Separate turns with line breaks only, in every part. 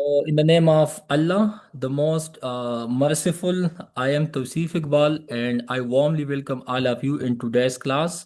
In the name of Allah, the most merciful, I am Tawseef Iqbal and I warmly welcome all of you in today's class.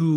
2,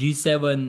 G7,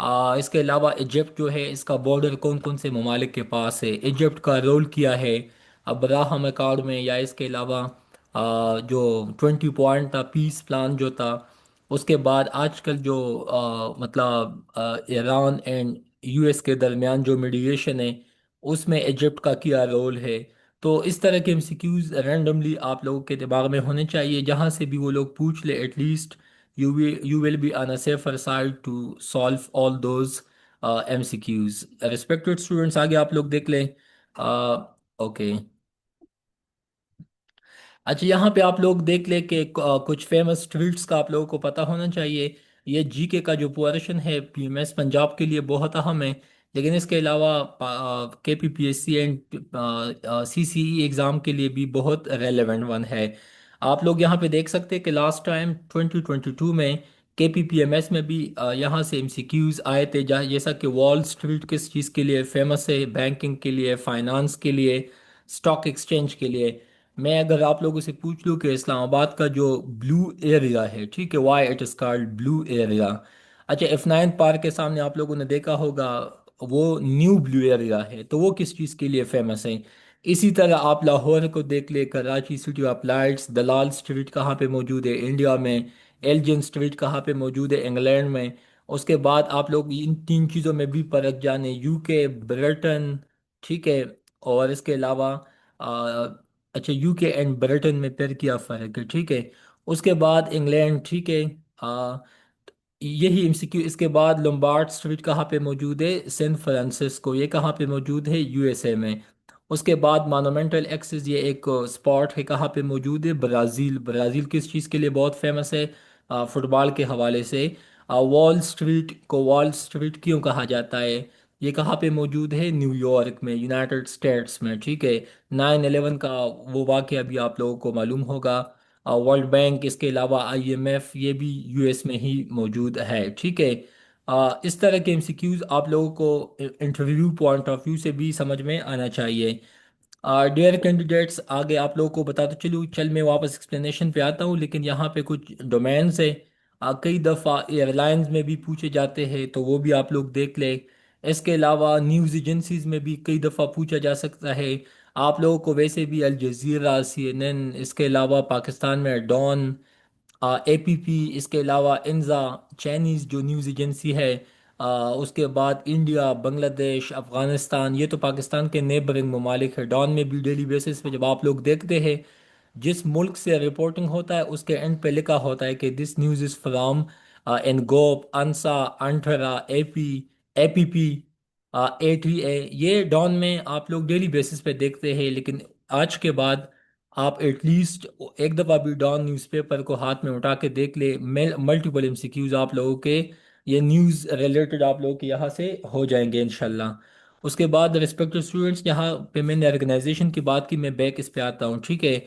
اس کے علاوہ Egypt جو ہے اس کا border کون کون سے ممالک کے پاس ہے، ایجپٹ کا رول کیا ہے ابراہم اکارڈ میں، یا اس کے علاوہ جو 20 پوائنٹ تھا پیس پلان جو تھا، اس کے بعد آج کل جو مطلب ایران اینڈ یو ایس کے درمیان جو میڈیشن ہے اس میں ایجپٹ کا کیا رول ہے۔ تو اس طرح کے MCQs رینڈملی آپ لوگوں کے دماغ میں ہونے چاہیے، جہاں سے بھی وہ لوگ پوچھ لے at least you will be on a safer side to solve all those MCQs۔ Respected students آگے آپ لوگ دیکھ لیں۔ اوکے، اچھا یہاں پہ آپ لوگ دیکھ لیں کہ کچھ فیمس ٹویٹس کا آپ لوگوں کو پتہ ہونا چاہیے۔ یہ جی کے کا جو پورشن ہے PMS پنجاب کے لیے بہت اہم ہے، لیکن اس کے علاوہ KPPSC اینڈ CCE ایگزام کے لیے بھی بہت ریلیونٹ ون ہے۔ آپ لوگ یہاں پہ دیکھ سکتے ہیں کہ لاسٹ ٹائم 2022 میں KPPMS میں بھی یہاں سے MCQs آئے تھے، جیسا کہ وال اسٹریٹ کس چیز کے لیے فیمس ہے، بینکنگ کے لیے، فائنانس کے لیے، اسٹاک ایکسچینج کے لیے۔ میں اگر آپ لوگوں سے پوچھ لوں کہ اسلام آباد کا جو بلو ایریا ہے، ٹھیک ہے، why it is called blue area, اچھا F9 پارک کے سامنے آپ لوگوں نے دیکھا ہوگا وہ نیو بلو ایریا ہے، تو وہ کس چیز کے لیے فیمس ہے؟ اسی طرح آپ لاہور کو دیکھ لے، کراچی سٹی آف لائٹس، دلال اسٹریٹ کہاں پہ موجود ہے انڈیا میں، ایلجن اسٹریٹ کہاں پہ موجود ہے انگلینڈ میں۔ اس کے بعد آپ لوگ ان تین چیزوں میں بھی پرکھ جانے، UK، برٹن، ٹھیک ہے، اور اس کے علاوہ اچھا UK اینڈ برٹن میں پھر کیا فرق ہے، ٹھیک ہے، اس کے بعد انگلینڈ، ٹھیک ہے، یہی MCQ۔ اس کے بعد لومبارڈ اسٹریٹ کہاں پہ موجود ہے؟ سین فرانسسکو، یہ کہاں پہ موجود ہے؟ USA میں۔ اس کے بعد مانومنٹل ایکسس، یہ ایک اسپاٹ ہے، کہاں پہ موجود ہے؟ برازیل۔ برازیل کس چیز کے لیے بہت فیمس ہے؟ فٹ بال کے حوالے سے۔ وال اسٹریٹ کو وال اسٹریٹ کیوں کہا جاتا ہے؟ یہ کہاں پہ موجود ہے؟ نیو یارک میں، یونائٹڈ اسٹیٹس میں، ٹھیک ہے۔ 9/11 کا وہ واقعہ بھی آپ لوگوں کو معلوم ہوگا۔ ورلڈ بینک، اس کے علاوہ IMF، یہ بھی US میں ہی موجود ہے، ٹھیک ہے۔ اس طرح کے MCQs آپ لوگوں کو انٹرویو پوائنٹ آف ویو سے بھی سمجھ میں آنا چاہیے۔ ڈیئر کینڈیڈیٹس، آگے آپ لوگوں کو بتاتا چلوں، میں واپس ایکسپلینیشن پہ آتا ہوں، لیکن یہاں پہ کچھ ڈومینز ہے کئی دفعہ ایئر لائنز میں بھی پوچھے جاتے ہیں، تو وہ بھی آپ لوگ دیکھ لیں۔ اس کے علاوہ نیوز ایجنسیز میں بھی کئی دفعہ پوچھا جا سکتا ہے۔ آپ لوگوں کو ویسے بھی الجزیرہ، CNN، اس کے علاوہ پاکستان میں ڈان، APP، اس کے علاوہ انزا، چائنیز جو نیوز ایجنسی ہے، اس کے بعد انڈیا، بنگلہ دیش، افغانستان، یہ تو پاکستان کے نیبرنگ ممالک ہے۔ ڈان میں بھی ڈیلی بیسس پہ جب آپ لوگ دیکھتے ہیں جس ملک سے رپورٹنگ ہوتا ہے اس کے اینڈ پہ لکھا ہوتا ہے کہ دس نیوز از فرام انگوپ، انسا، انٹھرا، APP، ATA۔ یہ ڈان میں آپ لوگ ڈیلی بیسس پہ دیکھتے ہیں، لیکن آج کے بعد آپ ایٹ لیسٹ ایک دفعہ بھی ڈان نیوز پیپر کو ہاتھ میں اٹھا کے دیکھ لیں۔ ملٹیپل MCQs آپ لوگوں کے یہ نیوز ریلیٹڈ آپ لوگوں کے یہاں سے ہو جائیں گے انشاءاللہ۔ اس کے بعد ریسپیکٹڈ اسٹوڈنٹس، یہاں پہ میں نے آرگنائزیشن کی بات کی، میں بیک اس پہ آتا ہوں، ٹھیک ہے۔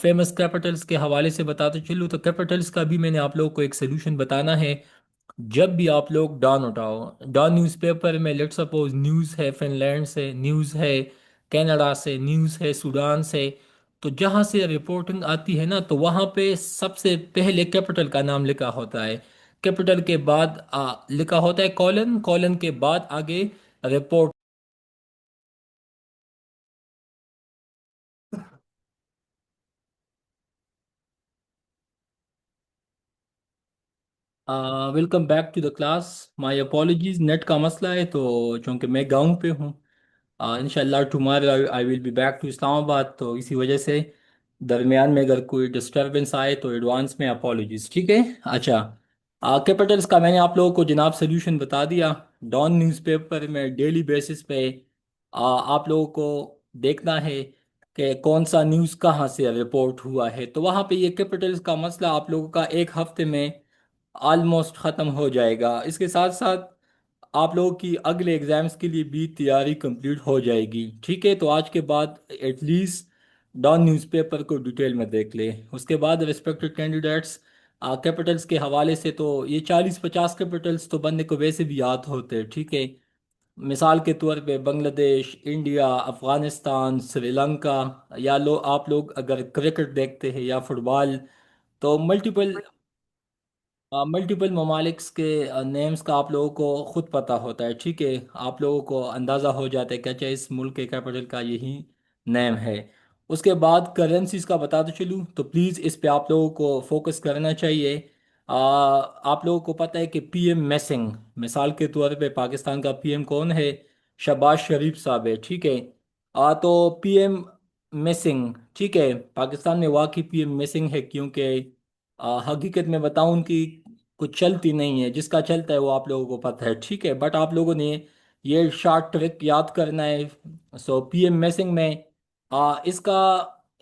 فیمس کیپٹلز کے حوالے سے بتاتے چلوں تو کیپٹلز کا بھی میں نے آپ لوگوں کو ایک سلوشن بتانا ہے۔ جب بھی آپ لوگ ڈان اٹھاؤ، ڈان نیوز پیپر میں لیٹ سپوز نیوز ہے فن لینڈ سے، نیوز ہے کینیڈا سے، نیوز ہے سوڈان سے، تو جہاں سے رپورٹنگ آتی ہے نا تو وہاں پہ سب سے پہلے کیپٹل کا نام لکھا ہوتا ہے، کیپٹل کے بعد لکھا ہوتا ہے کولن، کولن کے بعد آگے report. Welcome back to the class, my apologies, net کا مسئلہ ہے تو چونکہ میں گاؤں پہ ہوں، انشاءاللہ tomorrow I will be back to Islamabad, تو اسی وجہ سے درمیان میں اگر کوئی ڈسٹربنس آئے تو ایڈوانس میں اپالوجیز، ٹھیک ہے۔ اچھا کیپٹلز کا میں نے آپ لوگوں کو جناب سلیوشن بتا دیا۔ ڈان نیوز پیپر میں ڈیلی بیسس پہ آپ لوگوں کو دیکھنا ہے کہ کون سا نیوز کہاں سے رپورٹ ہوا ہے، تو وہاں پہ یہ کیپٹلز کا مسئلہ آپ لوگوں کا ایک ہفتے میں آلموسٹ ختم ہو جائے گا۔ اس کے ساتھ ساتھ آپ لوگوں کی اگلے ایگزامز کے لیے بھی تیاری کمپلیٹ ہو جائے گی، ٹھیک ہے۔ تو آج کے بعد at least Dawn newspaper کو ڈیٹیل میں دیکھ لیں۔ اس کے بعد ریسپیکٹڈ کینڈیڈیٹس، کیپٹلز کے حوالے سے تو یہ 40-50 کیپٹلز تو بندے کو ویسے بھی یاد ہوتے، ٹھیک ہے۔ مثال کے طور پہ بنگلہ دیش، انڈیا، افغانستان، سری لنکا، یا آپ لوگ اگر کرکٹ دیکھتے ہیں یا فٹ بال تو ملٹیپل ملٹیپل ممالک کے نیمز کا آپ لوگوں کو خود پتہ ہوتا ہے، ٹھیک ہے، آپ لوگوں کو اندازہ ہو جاتا ہے کہ اچھا اس ملک کے کیپٹل کا یہی نیم ہے۔ اس کے بعد کرنسیز کا بتاتا چلوں تو پلیز اس پہ آپ لوگوں کو فوکس کرنا چاہیے۔ آپ لوگوں کو پتہ ہے کہ پی ایم میسنگ، مثال کے طور پہ پاکستان کا پی ایم کون ہے؟ شہباز شریف صاحب ہے، ٹھیک ہے۔ تو پی ایم مسنگ، ٹھیک ہے، پاکستان میں واقعی پی ایم مسنگ ہے کیونکہ حقیقت میں بتاؤں ان کی کچھ چلتی نہیں ہے، جس کا چلتا ہے وہ آپ لوگوں کو پتہ ہے، ٹھیک ہے، بٹ آپ لوگوں نے یہ شارٹ ٹرک یاد کرنا ہے۔ سو پی ایم میسنگ میں اس کا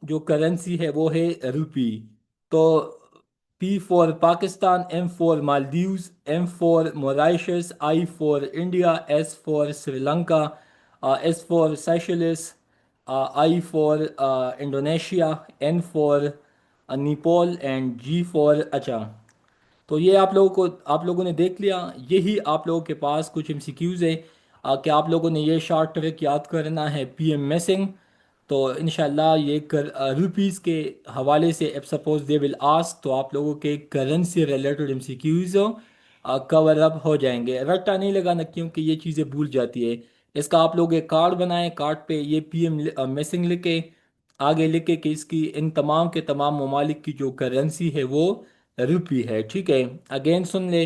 جو کرنسی ہے وہ ہے روپی۔ تو P for Pakistan, M for Maldives, M for Mauritius, I for India, S for Sri Lanka, S for Seychelles, I for Indonesia, N for Nepal and G for اچھا۔ تو یہ آپ لوگوں نے دیکھ لیا، یہی آپ لوگوں کے پاس کچھ ایم سی کیوز ہے کہ آپ لوگوں نے یہ شارٹ ٹرک یاد کرنا ہے پی ایم میسنگ۔ تو انشاءاللہ یہ روپیز کے حوالے سے اب سپوز دے ول آسک تو آپ لوگوں کے currency related M C Qs cover up ہو جائیں گے، رٹا نہیں لگانا کیونکہ یہ چیزیں بھول جاتی ہے۔ اس کا آپ لوگ ایک کارڈ بنائیں، کارڈ پہ یہ پی ایم میسنگ لکھے، آگے لکھے کہ اس کی ان تمام کے تمام ممالک کی جو کرنسی ہے وہ روپی ہے، ٹھیک ہے۔ اگین سن لے،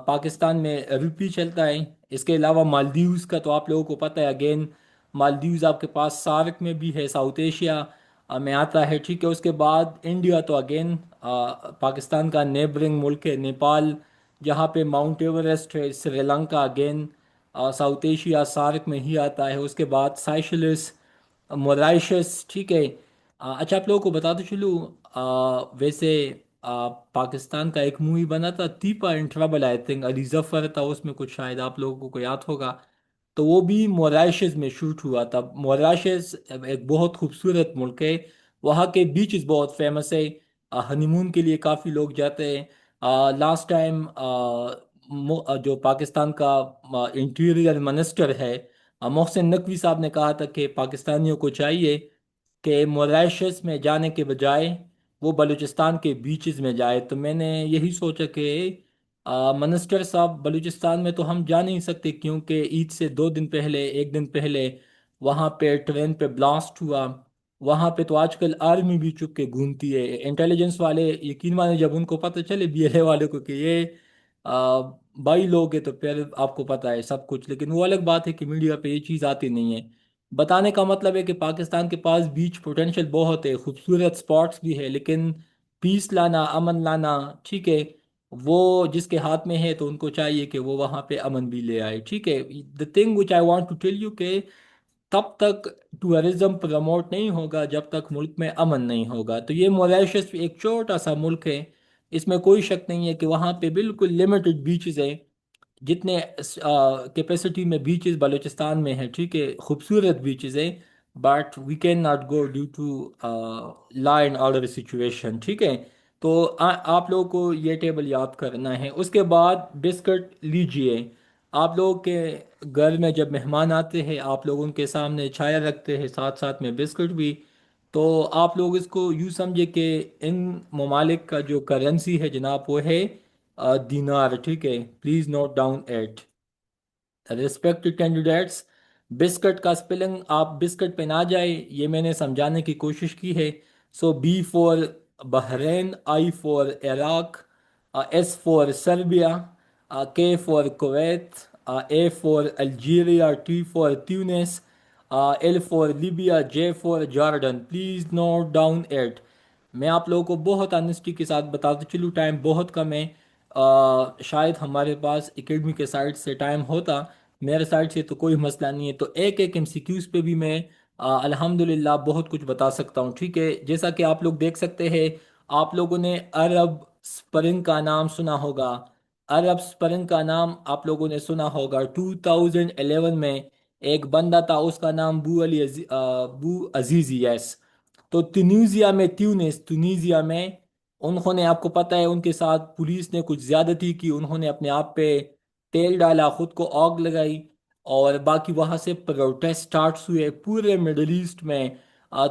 پاکستان میں روپی چلتا ہے۔ اس کے علاوہ مالدیوز کا تو آپ لوگوں کو پتہ ہے، اگین مالدیوز آپ کے پاس سارک میں بھی ہے، ساؤتھ ایشیا میں آتا ہے، ٹھیک ہے۔ اس کے بعد انڈیا تو اگین پاکستان کا نیبرنگ ملک ہے، نیپال جہاں پہ ماؤنٹ ایوریسٹ ہے، Sri Lanka again South Asia SAARC میں ہی آتا ہے۔ اس کے بعد سائشلس، مورائشس، ٹھیک ہے۔ اچھا آپ لوگوں کو بتا دو چلوں، ویسے پاکستان کا ایک مووی بنا تھا تیپا in trouble, I think Ali Zafar تھا اس میں، کچھ شاید آپ لوگوں کو یاد ہوگا، تو وہ بھی مورائشز میں شوٹ ہوا تھا۔ مورائشز ایک بہت خوبصورت ملک ہے، وہاں کے بیچز بہت فیمس ہے، ہنی مون کے لیے کافی لوگ جاتے ہیں۔ لاسٹ ٹائم جو پاکستان کا انٹیریئر منسٹر ہے محسن نقوی صاحب نے کہا تھا کہ پاکستانیوں کو چاہیے کہ موریشس میں جانے کے بجائے وہ بلوچستان کے بیچز میں جائے۔ تو میں نے یہی سوچا کہ منسٹر صاحب بلوچستان میں تو ہم جا نہیں سکتے کیونکہ عید سے 2 دن پہلے، ایک دن پہلے وہاں پہ ٹرین پہ بلاسٹ ہوا۔ وہاں پہ تو آج کل آرمی بھی چپ کے گھومتی ہے، انٹیلیجنس والے یقین مانے جب ان کو پتہ چلے بی ایل اے والے کو کہ یہ آ، بائی لوگ ہیں تو پھر آپ کو پتہ ہے سب کچھ، لیکن وہ الگ بات ہے کہ میڈیا پہ یہ چیز آتی نہیں ہے۔ بتانے کا مطلب ہے کہ پاکستان کے پاس بیچ پوٹینشل بہت ہے، خوبصورت سپاٹس بھی ہے، لیکن پیس لانا، امن لانا، ٹھیک ہے، وہ جس کے ہاتھ میں ہے تو ان کو چاہیے کہ وہ وہاں پہ امن بھی لے آئے، ٹھیک ہے۔ The thing which I want to tell you کہ تب تک ٹورزم پروموٹ نہیں ہوگا جب تک ملک میں امن نہیں ہوگا۔ تو یہ موریشس ایک چھوٹا سا ملک ہے، اس میں کوئی شک نہیں ہے کہ وہاں پہ بالکل لمیٹڈ بیچز ہیں، جتنے کیپیسٹی میں بیچز بلوچستان میں ہیں، ٹھیک ہے، خوبصورت بیچز ہیں، but we can not go due to law and order situation, ٹھیک ہے۔ تو آپ لوگوں کو یہ ٹیبل یاد کرنا ہے۔ اس کے بعد بسکٹ لیجئے، آپ لوگ کے گھر میں جب مہمان آتے ہیں آپ لوگ ان کے سامنے چھایا رکھتے ہیں، ساتھ ساتھ میں بسکٹ بھی، تو آپ لوگ اس کو یوں سمجھے کہ ان ممالک کا جو کرنسی ہے جناب وہ ہے دینار، ٹھیک ہے، please note down at respect candidates. Biscuit کا سپیلنگ آپ بسکٹ پہ نہ جائے، یہ میں نے سمجھانے کی کوشش کی ہے۔ So B for Bahrain, I for Iraq, S for Serbia, K for Kuwait, A for Algeria, T for Tunis, L for Libya, J for Jordan, please note down it. میں آپ لوگوں کو بہت آنیسٹی کے ساتھ بتاتا چلوں، ٹائم بہت کم ہے، شاید ہمارے پاس اکیڈمی کے سائٹ سے ٹائم ہوتا، میرے سائٹ سے تو کوئی مسئلہ نہیں ہے، تو ایک ایک ایم سی کیوز پہ بھی میں الحمدللہ بہت کچھ بتا سکتا ہوں، ٹھیک ہے۔ جیسا کہ آپ لوگ دیکھ سکتے ہیں، آپ لوگوں نے عرب سپرنگ کا نام سنا ہوگا، عرب سپرنگ کا نام آپ لوگوں نے سنا ہوگا۔ 2011 میں ایک بندہ تھا، اس کا نام بو عزیزی، یس۔ تو تنیزیا میں انہوں نے، آپ کو پتہ ہے ان کے ساتھ پولیس نے کچھ زیادتی کی، انہوں نے اپنے آپ پہ تیل ڈالا، خود کو آگ لگائی، اور باقی وہاں سے پروٹیسٹ سٹارٹس ہوئے پورے مڈل ایسٹ میں،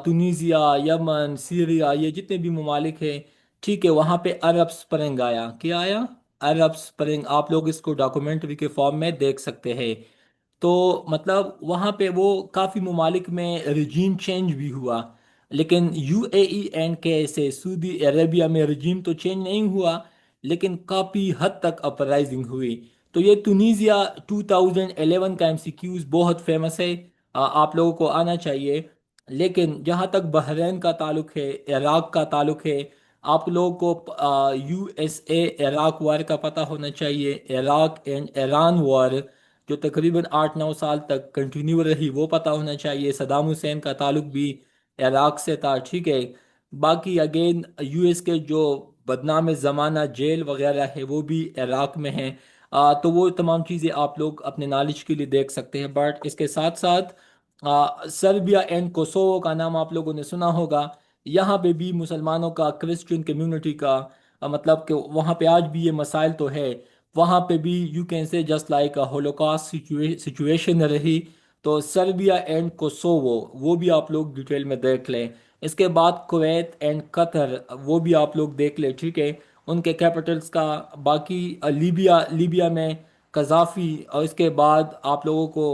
تنیزیا، یمن، سیریا، یہ جتنے بھی ممالک ہیں، ٹھیک ہے، وہاں پہ عرب سپرنگ آیا، کیا آیا؟ عرب سپرنگ، آپ لوگ اس کو ڈاکومنٹری کے فارم میں دیکھ سکتے ہیں۔ تو مطلب وہاں پہ وہ کافی ممالک میں رجیم چینج بھی ہوا، لیکن یو اے ای اینڈ کے سے سعودی عربیہ میں رجیم تو چینج نہیں ہوا، لیکن کافی حد تک اپرائزنگ ہوئی۔ تو یہ تنیزیا 2011 کا MCQs بہت فیمس ہے، آپ لوگوں کو آنا چاہیے۔ لیکن جہاں تک بحرین کا تعلق ہے، عراق کا تعلق ہے، آپ لوگوں کو USA عراق وار کا پتہ ہونا چاہیے، عراق اینڈ ایران وار جو تقریباً 8 9 سال تک کنٹینیو رہی وہ پتہ ہونا چاہیے۔ صدام حسین کا تعلق بھی عراق سے تھا، ٹھیک ہے۔ باقی اگین US کے جو بدنام زمانہ جیل وغیرہ ہے وہ بھی عراق میں ہیں۔ تو وہ تمام چیزیں آپ لوگ اپنے نالج کے لیے دیکھ سکتے ہیں، بٹ اس کے ساتھ ساتھ سربیا اینڈ کوسوو کا نام آپ لوگوں نے سنا ہوگا۔ یہاں پہ بھی مسلمانوں کا، کرسچن کمیونٹی کا مطلب کہ وہاں پہ آج بھی یہ مسائل تو ہے، وہاں پہ بھی you can say just like holocaust situation رہی۔ تو سربیا اینڈ کوسوو وہ بھی آپ لوگ ڈیٹیل میں دیکھ لیں۔ اس کے بعد کویت اینڈ قطر وہ بھی آپ لوگ دیکھ لیں، ٹھیک ہے، ان کے کیپٹلز کا۔ باقی لیبیا میں قذافی، اور اس کے بعد آپ لوگوں کو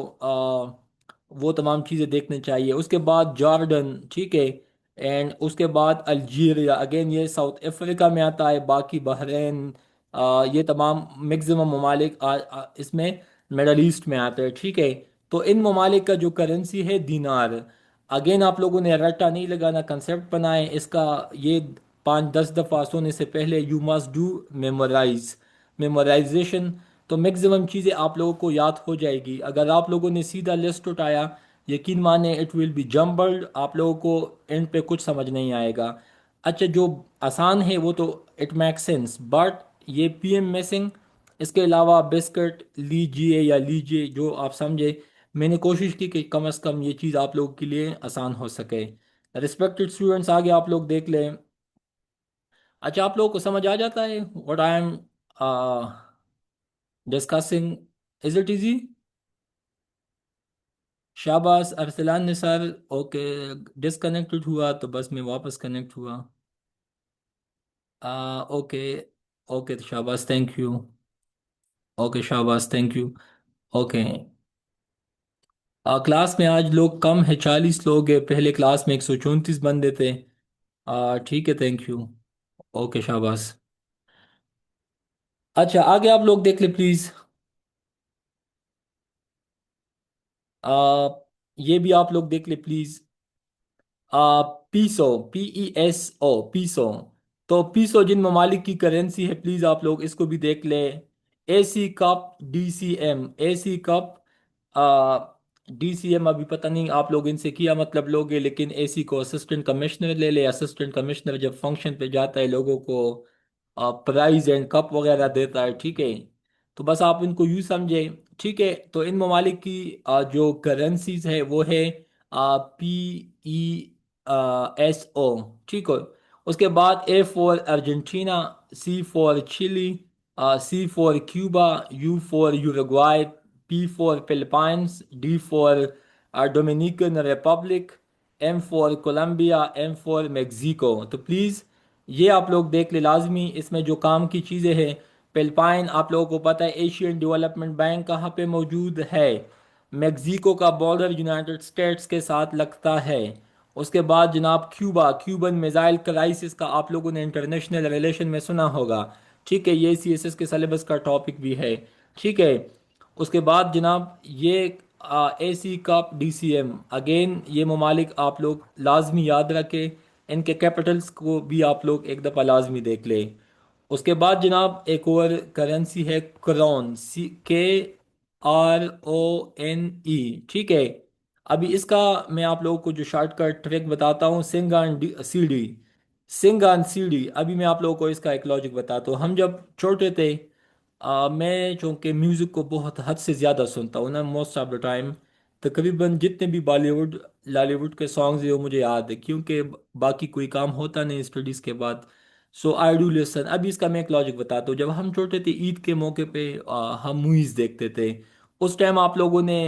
وہ تمام چیزیں دیکھنے چاہیے۔ اس کے بعد جارڈن، ٹھیک ہے، اینڈ اس کے بعد الجیریا، اگین یہ ساؤتھ افریقہ میں آتا ہے۔ باقی بحرین، یہ تمام میکزیمم ممالک اس میں مڈل ایسٹ میں آتے ہیں، ٹھیک ہے۔ تو ان ممالک کا جو کرنسی ہے دینار، اگین آپ لوگوں نے رٹا نہیں لگانا، کنسیپٹ بنائیں اس کا۔ یہ 5 10 دفعہ سونے سے پہلے یو مسٹ ڈو میمورائزیشن، تو میکزیمم چیزیں آپ لوگوں کو یاد ہو جائے گی۔ اگر آپ لوگوں نے سیدھا لسٹ اٹھایا، یقین مانیں اٹ ول بی جمبلڈ، آپ لوگوں کو اینڈ پہ کچھ سمجھ نہیں آئے گا۔ اچھا، جو آسان ہے وہ تو اٹ میک سینس، بٹ یہ PM میسنگ، اس کے علاوہ بسکٹ لیجیے یا لیجیے جو آپ سمجھے، میں نے کوشش کی کہ کم از کم یہ چیز آپ لوگوں کے لیے آسان ہو سکے۔ ریسپیکٹڈ اسٹوڈنٹس، آگے آپ لوگ دیکھ لیں۔ اچھا، آپ لوگوں کو سمجھ آ جاتا ہے what I am discussing? Is it easy? شاباش ارسلان نثار، اوکے، ڈسکنیکٹڈ ہوا تو بس میں واپس کنیکٹ ہوا۔ اوکے، اوکے، شاباش، تھینک یو۔ اوکے شاباش، تھینک یو۔ اوکے، کلاس میں آج لوگ کم ہے، 40 لوگ ہیں، پہلے کلاس میں 134 بندے تھے۔ ٹھیک ہے، تھینک یو۔ اوکے شاباش۔ اچھا، آگے آپ لوگ دیکھ لیں پلیز۔ آ، یہ بھی آپ لوگ دیکھ لیں پلیز۔ پیسو، پیسو، تو پیسو جن ممالک کی کرنسی ہے، پلیز آپ لوگ اس کو بھی دیکھ لیں۔ AC cup DCM، AC cup DCM، ابھی پتہ نہیں آپ لوگ ان سے کیا مطلب لوگے، لیکن AC کو اسسٹنٹ کمشنر لے لے۔ اسسٹنٹ کمشنر جب فنکشن پہ جاتا ہے لوگوں کو پرائز اینڈ کپ وغیرہ دیتا ہے، ٹھیک ہے۔ تو بس آپ ان کو یوں سمجھیں، ٹھیک ہے۔ تو ان ممالک کی جو کرنسیز ہے وہ ہے PESO، ٹھیک ہے۔ اس کے بعد A four Argentina, C four Chile, C four Cuba, U four Uruguay, P four Philippines, D four Dominican Republic, M four Colombia, M four Mexico. تو پلیز یہ آپ لوگ دیکھ لیں لازمی، اس میں جو کام کی چیزیں ہیں۔ فلپائن آپ لوگوں کو پتہ ہے ایشین ڈیولپمنٹ بینک کہاں پہ موجود ہے؟ میکسیکو کا بارڈر یونائٹڈ اسٹیٹس کے ساتھ لگتا ہے۔ اس کے بعد جناب کیوبن میزائل کرائسس کا آپ لوگوں نے انٹرنیشنل ریلیشن میں سنا ہوگا، ٹھیک ہے، یہ CSS کے سلیبس کا ٹاپک بھی ہے، ٹھیک ہے۔ اس کے بعد جناب یہ AC کپ DCM، اگین یہ ممالک آپ لوگ لازمی یاد رکھیں، ان کے کیپٹلز کو بھی آپ لوگ ایک دفعہ لازمی دیکھ لیں۔ اس کے بعد جناب ایک اور کرنسی ہے کرون، KRONE، ٹھیک ہے۔ ابھی اس کا میں آپ لوگوں کو جو شارٹ کٹ ٹریک بتاتا ہوں، سنگان سی ڈی، ابھی میں آپ لوگوں کو اس کا ایک لاجک بتاتا ہوں۔ ہم جب چھوٹے تھے، میں چونکہ میوزک کو بہت حد سے زیادہ سنتا ہوں نا، موسٹ آف دا ٹائم تقریباً جتنے بھی بالی ووڈ لالی ووڈ کے سانگز ہیں وہ مجھے یاد ہے، کیونکہ باقی کوئی کام ہوتا نہیں اسٹڈیز کے بعد، سو آئی ڈو لسن۔ ابھی اس کا میں ایک لاجک بتاتا ہوں، جب ہم چھوٹے تھے عید کے موقع پہ ہم موویز دیکھتے تھے، اس ٹائم آپ لوگوں نے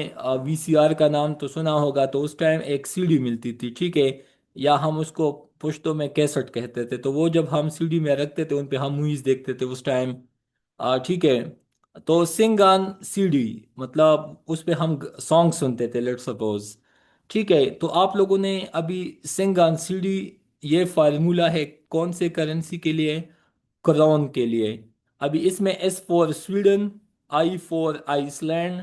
VCR کا نام تو سنا ہوگا، تو اس ٹائم ایک CD ملتی تھی، ٹھیک ہے، یا ہم اس کو پشتوں میں کیسٹ کہتے تھے، تو وہ جب ہم سی ڈی میں رکھتے تھے ان پہ ہم موویز دیکھتے تھے اس ٹائم، ٹھیک ہے، تو سنگ آن سی ڈی، مطلب اس پہ ہم سانگ سنتے تھے لیٹ سپوز، ٹھیک ہے، تو آپ لوگوں نے ابھی سنگ آن سی ڈی، یہ فارمولا ہے کون سے کرنسی کے لیے؟ کرون کے لیے۔ ابھی اس میں S for Sweden, I for Iceland,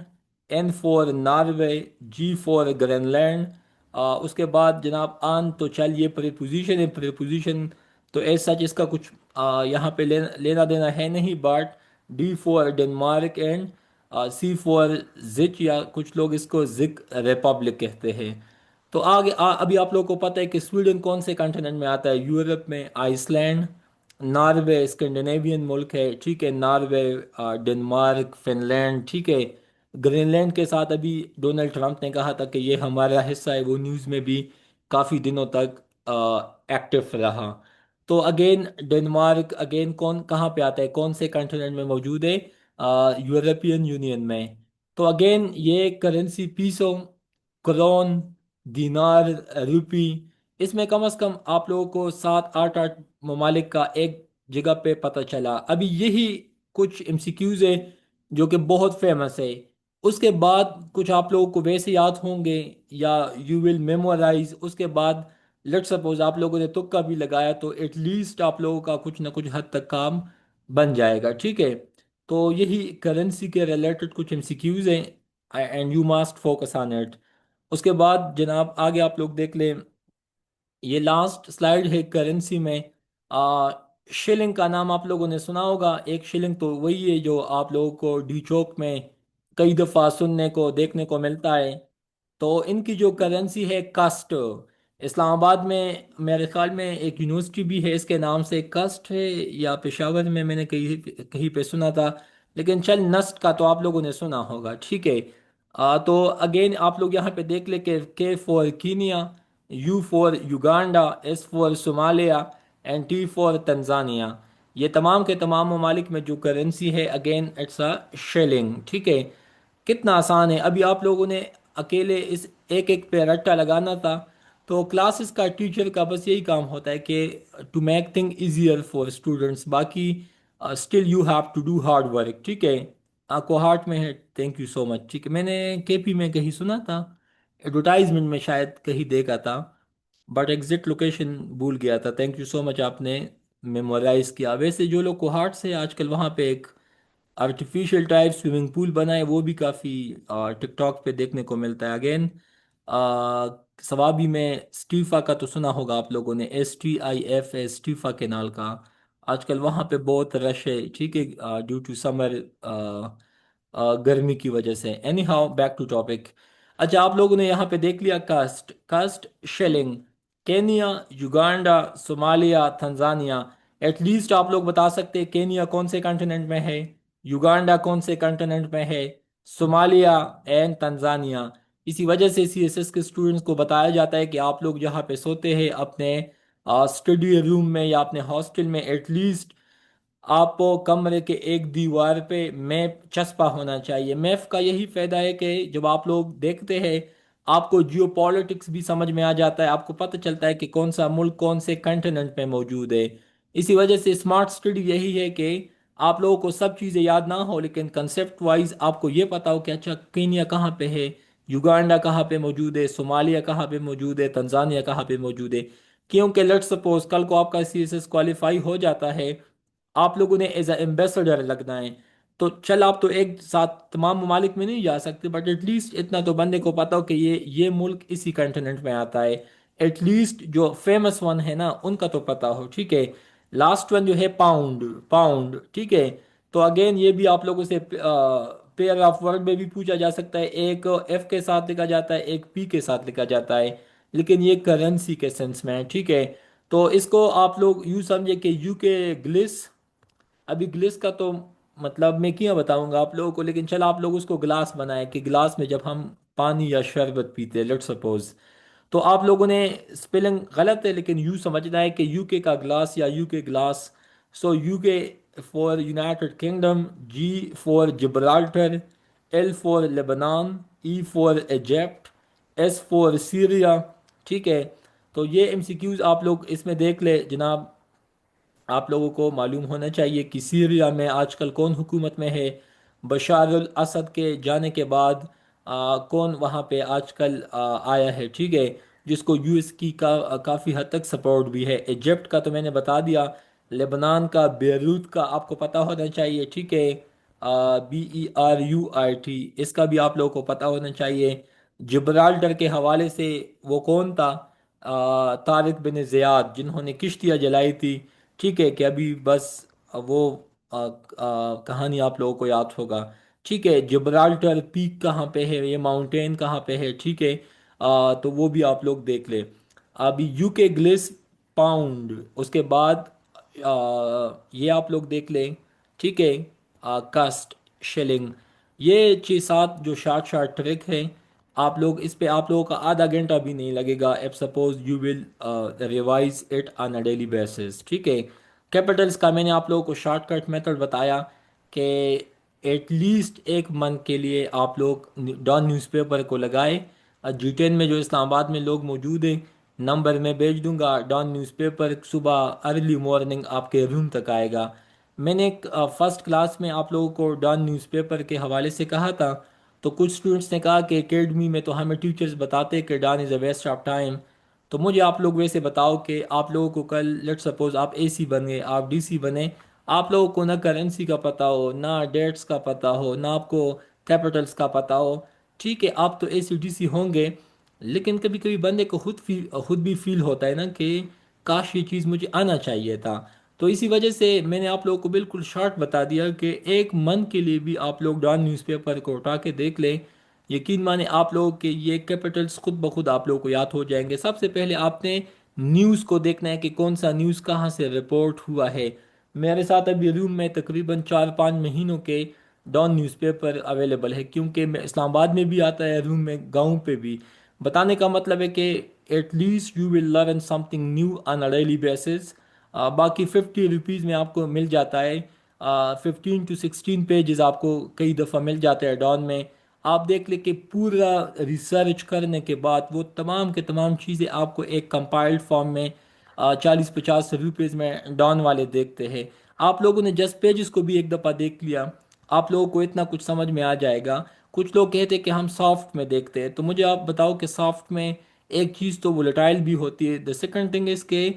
N for Norway, G for Greenland, اس کے بعد جناب آن تو چلیے پریپوزیشن ہے، پریپوزیشن تو ایز سچ اس کا کچھ یہاں پہ لینا دینا ہے نہیں، but D for Denmark and C for Czech, یا کچھ لوگ اس کو زک ریپبلک کہتے ہیں۔ تو ابھی آپ لوگوں کو پتہ ہے کہ سویڈن کون سے کنٹیننٹ میں آتا ہے؟ یورپ میں آئس لینڈ، ناروے اسکینڈینیوین ملک ہے، ٹھیک ہے، ناروے، ڈنمارک، فن لینڈ، ٹھیک ہے، گرین لینڈ کے ساتھ ابھی ڈونلڈ ٹرمپ نے کہا تھا کہ یہ ہمارا حصہ ہے، وہ نیوز میں بھی کافی دنوں تک ایکٹیو رہا۔ تو اگین ڈنمارک اگین کون کہاں پہ آتا ہے، کون سے کنٹیننٹ میں موجود ہے؟ یورپین یونین میں۔ تو اگین یہ کرنسی پیسو، کرون، دینار، روپی، اس میں کم از کم آپ لوگوں کو سات آٹھ ممالک کا ایک جگہ پہ پتہ چلا۔ ابھی یہی کچھ ایم سی کیوز ہے جو کہ بہت فیمس ہے، اس کے بعد کچھ آپ لوگوں کو ویسے یاد ہوں گے یا یو ول میمورائز، اس کے بعد لیٹ سپوز آپ لوگوں نے تکا بھی لگایا تو ایٹ لیسٹ آپ لوگوں کا کچھ نہ کچھ حد تک کام بن جائے گا، ٹھیک ہے۔ تو یہی کرنسی کے ریلیٹڈ کچھ ایم سی کیوز ہیں، and you must focus on it. اس کے بعد جناب آگے آپ لوگ دیکھ لیں، یہ لاسٹ سلائیڈ ہے کرنسی میں، شلنگ کا نام آپ لوگوں نے سنا ہوگا۔ ایک شلنگ تو وہی ہے جو آپ لوگوں کو ڈی چوک میں کئی دفعہ سننے کو دیکھنے کو ملتا ہے۔ تو ان کی جو کرنسی ہے کسٹ، اسلام آباد میں میرے خیال میں ایک یونیورسٹی بھی ہے اس کے نام سے کسٹ ہے، یا پشاور میں نے کہیں کہیں پہ سنا تھا، لیکن چل نسٹ کا تو آپ لوگوں نے سنا ہوگا، ٹھیک ہے۔ تو اگین آپ لوگ یہاں پہ دیکھ لیں کہ K for Kenya, U for Uganda, S for Somalia, and T for Tanzania, یہ تمام کے تمام ممالک میں جو کرنسی ہے اگین اٹس اے شیلنگ، ٹھیک ہے۔ کتنا آسان ہے، ابھی آپ لوگوں نے اکیلے اس ایک ایک پہ رٹا لگانا تھا، تو کلاسز کا ٹیچر کا بس یہی کام ہوتا ہے کہ to make thing easier for students, باقی still you have to do hard work, ٹھیک ہے۔ آپ کو ہارٹ میں ہے، تھینک یو سو مچ، ٹھیک ہے، میں نے کے پی میں کہیں سنا تھا، ایڈورٹائزمنٹ میں شاید کہیں دیکھا تھا، بٹ ایگزیکٹ لوکیشن بھول گیا تھا۔ تھینک یو سو مچ، آپ نے میمورائز کیا۔ ویسے جو لوگ کو ہارٹ سے آج کل وہاں پہ ایک آرٹیفیشل ٹائپ سوئمنگ پول بنا ہے، وہ بھی کافی ٹک ٹاک پہ دیکھنے کو ملتا ہے۔ اگین سوابی میں اسٹیفا کا تو سنا ہوگا آپ لوگوں نے، STIFA، اسٹیفا کینال کا، آج کل وہاں پہ بہت رش ہے، ٹھیک ہے، ڈیو ٹو سمر، گرمی کی وجہ سے۔ Any how back to topic. اچھا آپ لوگوں نے یہاں پہ دیکھ لیا کاسٹ shilling, Kenya, Uganda, Somalia, Tanzania, at least آپ لوگ بتا سکتے ہیں کینیا کون سے کنٹیننٹ میں ہے، یوگانڈا کون سے کنٹیننٹ میں ہے، صومالیہ اینڈ تنزانیہ۔ اسی وجہ سے CSS کے اسٹوڈنٹس کو بتایا جاتا ہے کہ آپ لوگ جہاں پہ سوتے ہیں اپنے اسٹڈی روم میں یا اپنے ہاسٹل میں، ایٹ لیسٹ آپ کو کمرے کے ایک دیوار پہ میپ چسپا ہونا چاہیے۔ میپ کا یہی فائدہ ہے کہ جب آپ لوگ دیکھتے ہیں آپ کو جیو پالیٹکس بھی سمجھ میں آ جاتا ہے، آپ کو پتہ چلتا ہے کہ کون سا ملک کون سے کنٹیننٹ میں موجود ہے۔ اسی وجہ سے اسمارٹ اسٹڈی یہی ہے کہ آپ لوگوں کو سب چیزیں یاد نہ ہو، لیکن کنسیپٹ وائز آپ کو یہ پتا ہو کہ اچھا کینیا کہاں پہ ہے، یوگانڈا کہاں پہ موجود ہے، صومالیہ کہاں پہ موجود ہے، تنزانیہ کہاں پہ موجود ہے۔ کیونکہ لیٹ سپوز کل کو آپ کا CSS کوالیفائی ہو جاتا ہے، آپ لوگوں نے ایز اے ایمبیسڈر لگنا ہے، تو چل آپ تو ایک ساتھ تمام ممالک میں نہیں جا سکتے، بٹ ایٹ لیسٹ اتنا تو بندے کو پتا ہو کہ یہ ملک اسی کنٹیننٹ میں آتا ہے، ایٹ لیسٹ جو فیمس ون ہے نا ان کا تو پتا ہو، ٹھیک ہے۔ لاسٹ ون جو ہے پاؤنڈ، پاؤنڈ، ٹھیک ہے۔ تو اگین یہ بھی آپ لوگوں سے پیئر آف ورڈ میں بھی پوچھا جا سکتا ہے، ایک ایف کے ساتھ لکھا جاتا ہے، ایک پی کے ساتھ لکھا جاتا ہے، لیکن یہ کرنسی کے سینس میں ہے، ٹھیک ہے۔ تو اس کو آپ لوگ یوں سمجھے کہ یو کے گلس، ابھی گلس کا تو مطلب میں کیا بتاؤں گا آپ لوگوں کو، لیکن چل آپ لوگ اس کو گلاس بنائیں کہ گلاس میں جب ہم پانی یا شربت پیتے لیٹ سپوز، تو آپ لوگوں نے اسپیلنگ غلط ہے لیکن یو سمجھنا ہے کہ یو کے کا گلاس یا U K glass. So U K for United Kingdom, G for Gibraltar, L for Lebanon, E for Egypt, S for Syria, ٹھیک ہے۔ تو یہ ایم سی کیوز آپ لوگ اس میں دیکھ لے جناب. آپ لوگوں کو معلوم ہونا چاہیے کہ سیریا میں آج کل کون حکومت میں ہے. بشار الاسد کے جانے کے بعد کون وہاں پہ آج کل آیا ہے، ٹھیک ہے، جس کو یو ایس کی کافی حد تک سپورٹ بھی ہے. ایجپٹ کا تو میں نے بتا دیا. لبنان کا بیروت کا آپ کو پتہ ہونا چاہیے، ٹھیک ہے. BERUIT اس کا بھی آپ لوگوں کو پتہ ہونا چاہیے. جبرالٹر کے حوالے سے وہ کون تھا؟ طارق بن زیاد، جنہوں نے کشتیاں جلائی تھی. ٹھیک ہے کہ ابھی بس وہ کہانی آپ لوگوں کو یاد ہوگا. ٹھیک ہے، جبرالٹر پیک کہاں پہ ہے، یہ ماؤنٹین کہاں پہ ہے، ٹھیک ہے. تو وہ بھی آپ لوگ دیکھ لیں. ابھی یو کے گلیس پاؤنڈ، اس کے بعد یہ آپ لوگ دیکھ لیں، ٹھیک ہے. کاسٹ شلنگ، یہ 6 7 جو شارٹ شارٹ ٹرک ہیں. آپ لوگ اس پہ آپ لوگوں کا آدھا گھنٹہ بھی نہیں لگے گا if suppose you will revise it on a daily basis, ٹھیک ہے. کیپٹلز کا میں نے آپ لوگوں کو شارٹ کٹ میتھڈ بتایا کہ ایٹ لیسٹ ایک منتھ کے لیے آپ لوگ ڈان نیوز پیپر کو لگائے. G10 میں جو اسلام آباد میں لوگ موجود ہیں، نمبر میں بھیج دوں گا. ڈان نیوز پیپر صبح ارلی مارننگ آپ کے روم تک آئے گا. میں نے فرسٹ کلاس میں آپ لوگوں کو ڈان نیوز پیپر کے حوالے سے کہا تھا. تو کچھ اسٹوڈنٹس نے کہا کہ اکیڈمی میں تو ہمیں ٹیچرز بتاتے کہ Dawn is a waste of time. تو مجھے آپ لوگ ویسے بتاؤ کہ آپ لوگوں کو کل لیٹ سپوز آپ اے سی بن گئے، آپ ڈی سی بنے، آپ لوگوں کو نہ کرنسی کا پتہ ہو، نہ ڈیٹس کا پتہ ہو، نہ آپ کو کیپٹلز کا پتہ ہو. ٹھیک ہے، آپ تو اے سی ڈی سی ہوں گے، لیکن کبھی کبھی بندے کو خود بھی فیل ہوتا ہے نا کہ کاش یہ چیز مجھے آنا چاہیے تھا. تو اسی وجہ سے میں نے آپ لوگوں کو بالکل شارٹ بتا دیا کہ ایک منتھ کے لیے بھی آپ لوگ ڈان نیوز پیپر کو اٹھا کے دیکھ لیں. یقین مانے آپ لوگوں کے یہ کیپٹلز خود بخود آپ لوگوں کو یاد ہو جائیں گے. سب سے پہلے آپ نے نیوز کو دیکھنا ہے کہ کون سا نیوز کہاں سے رپورٹ ہوا ہے. میرے ساتھ ابھی روم میں تقریباً 4 5 مہینوں کے ڈان نیوز پیپر اویلیبل ہے، کیونکہ میں اسلام آباد میں بھی آتا ہے روم میں، گاؤں پہ بھی. بتانے کا مطلب ہے کہ at least you will learn something new on a daily basis. باقی 50 روپیز میں آپ کو مل جاتا ہے. 15 to 16 پیجز آپ کو کئی دفعہ مل جاتے ہیں ڈان میں. آپ دیکھ لیں کہ پورا ریسرچ کرنے کے بعد وہ تمام کے تمام چیزیں آپ کو ایک کمپائلڈ فارم میں 40 50 روپیز میں ڈان والے دیکھتے ہیں. آپ لوگوں نے جسٹ پیجز کو بھی ایک دفعہ دیکھ لیا، آپ لوگوں کو اتنا کچھ سمجھ میں آ جائے گا. کچھ لوگ کہتے ہیں کہ ہم سافٹ میں دیکھتے ہیں، تو مجھے آپ بتاؤ کہ سافٹ میں ایک چیز تو ولیٹائل بھی ہوتی ہے. دا سیکنڈ تھنگ از کہ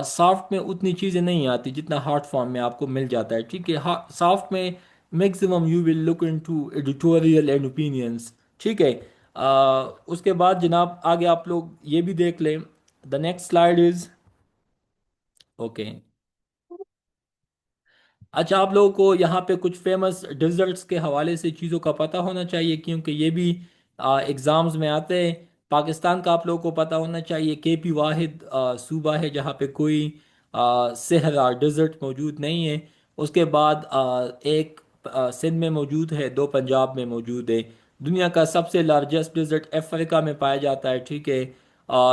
سافٹ میں اتنی چیزیں نہیں آتی جتنا ہارڈ فارم میں آپ کو مل جاتا ہے. ٹھیک ہے، سافٹ میں maximum you will look into editorial and opinions. ٹھیک ہے. اس کے بعد جناب آگے آپ لوگ یہ بھی دیکھ لیں. The next slide is okay. اچھا، آپ لوگوں کو یہاں پہ کچھ فیمس ڈیزرٹس کے حوالے سے چیزوں کا پتہ ہونا چاہیے، کیونکہ یہ بھی ایگزامز میں آتے ہیں. پاکستان کا آپ لوگوں کو پتہ ہونا چاہیے. KP واحد صوبہ ہے جہاں پہ کوئی صحرا ڈیزرٹ موجود نہیں ہے. اس کے بعد ایک سندھ میں موجود ہے، 2 پنجاب میں موجود ہے. دنیا کا سب سے لارجسٹ ڈیزرٹ افریقہ میں پایا جاتا ہے، ٹھیک ہے.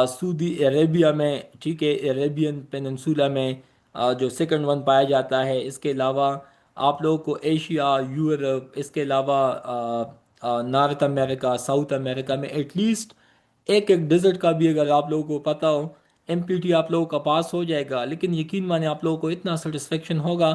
سعودی عربیہ میں، ٹھیک ہے، عربین پیننسولا میں جو سیکنڈ ون پایا جاتا ہے. اس کے علاوہ آپ لوگوں کو ایشیا، یورپ، اس کے علاوہ نارتھ امریکہ، ساؤتھ امریکہ میں ایٹ لیسٹ ایک ایک ڈیزرٹ کا بھی اگر آپ لوگوں کو پتہ ہو، MPT آپ لوگوں کا پاس ہو جائے گا. لیکن یقین مانے آپ لوگوں کو اتنا سیٹسفیکشن ہوگا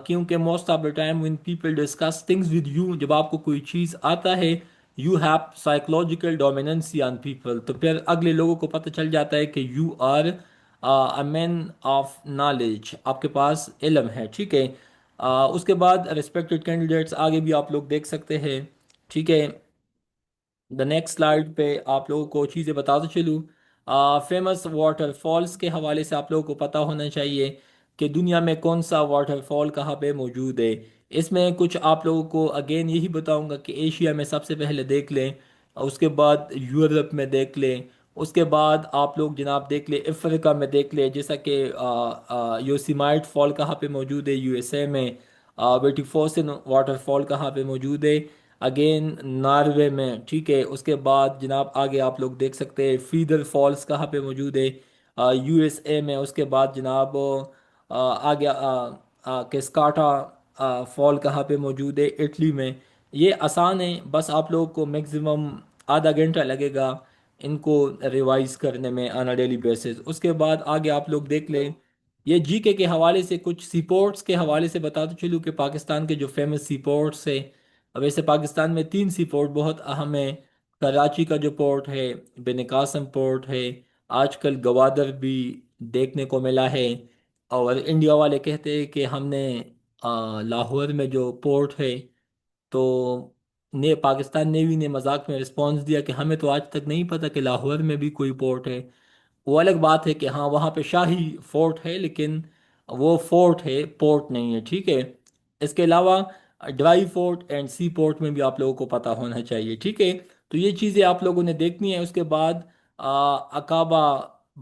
کیونکہ most of the time when people discuss things with you, جب آپ کو کوئی چیز آتا ہے، you have psychological dominancy on people, تو پھر اگلے لوگوں کو پتہ چل جاتا ہے کہ you are a man of knowledge, آپ کے پاس علم ہے. ٹھیک ہے. اس کے بعد ریسپیکٹڈ کینڈیڈیٹس آگے بھی آپ لوگ دیکھ سکتے ہیں. ٹھیک ہے. دا نیکسٹ سلائیڈ پہ آپ لوگوں کو چیزیں بتاتا چلوں. فیمس واٹر فالز کے حوالے سے آپ لوگوں کو پتہ ہونا چاہیے کہ دنیا میں کون سا واٹر فال کہاں پہ موجود ہے. اس میں کچھ آپ لوگوں کو اگین یہی بتاؤں گا کہ ایشیا میں سب سے پہلے دیکھ لیں، اس کے بعد یورپ میں دیکھ لیں، اس کے بعد آپ لوگ جناب دیکھ لیں افریقہ میں دیکھ لیں، جیسا کہ یوسیمائٹ فال کہاں پہ موجود ہے USA میں. بیٹی فوسن واٹر فال کہاں پہ موجود ہے، اگین ناروے میں. ٹھیک ہے. اس کے بعد جناب آگے آپ لوگ دیکھ سکتے ہیں فیدر فالز کہاں پہ موجود ہے USA میں. اس کے بعد جناب آگے کیسکاٹا فال کہاں پہ موجود ہے اٹلی میں. یہ آسان ہے، بس آپ لوگوں کو میکسیمم آدھا گھنٹہ لگے گا ان کو ریوائز کرنے میں آن اے ڈیلی بیسس. اس کے بعد آگے آپ لوگ دیکھ لیں. یہ جی کے حوالے سے کچھ سی پورٹس کے حوالے سے بتاتا چلوں کہ پاکستان کے جو فیمس سی پورٹس ہیں. ویسے پاکستان میں تین سی پورٹ بہت اہم ہیں. کراچی کا جو پورٹ ہے، بن قاسم پورٹ ہے، آج کل گوادر بھی دیکھنے کو ملا ہے. اور انڈیا والے کہتے ہیں کہ ہم نے لاہور میں جو پورٹ ہے، تو پاکستان نیوی نے مذاق میں رسپانس دیا کہ ہمیں تو آج تک نہیں پتہ کہ لاہور میں بھی کوئی پورٹ ہے. وہ الگ بات ہے کہ ہاں وہاں پہ شاہی فورٹ ہے، لیکن وہ فورٹ ہے، پورٹ نہیں ہے. ٹھیک ہے. اس کے علاوہ dry port and sea port میں بھی آپ لوگوں کو پتہ ہونا چاہیے. ٹھیک ہے. تو یہ چیزیں آپ لوگوں نے دیکھنی ہے. اس کے بعد Aqaba,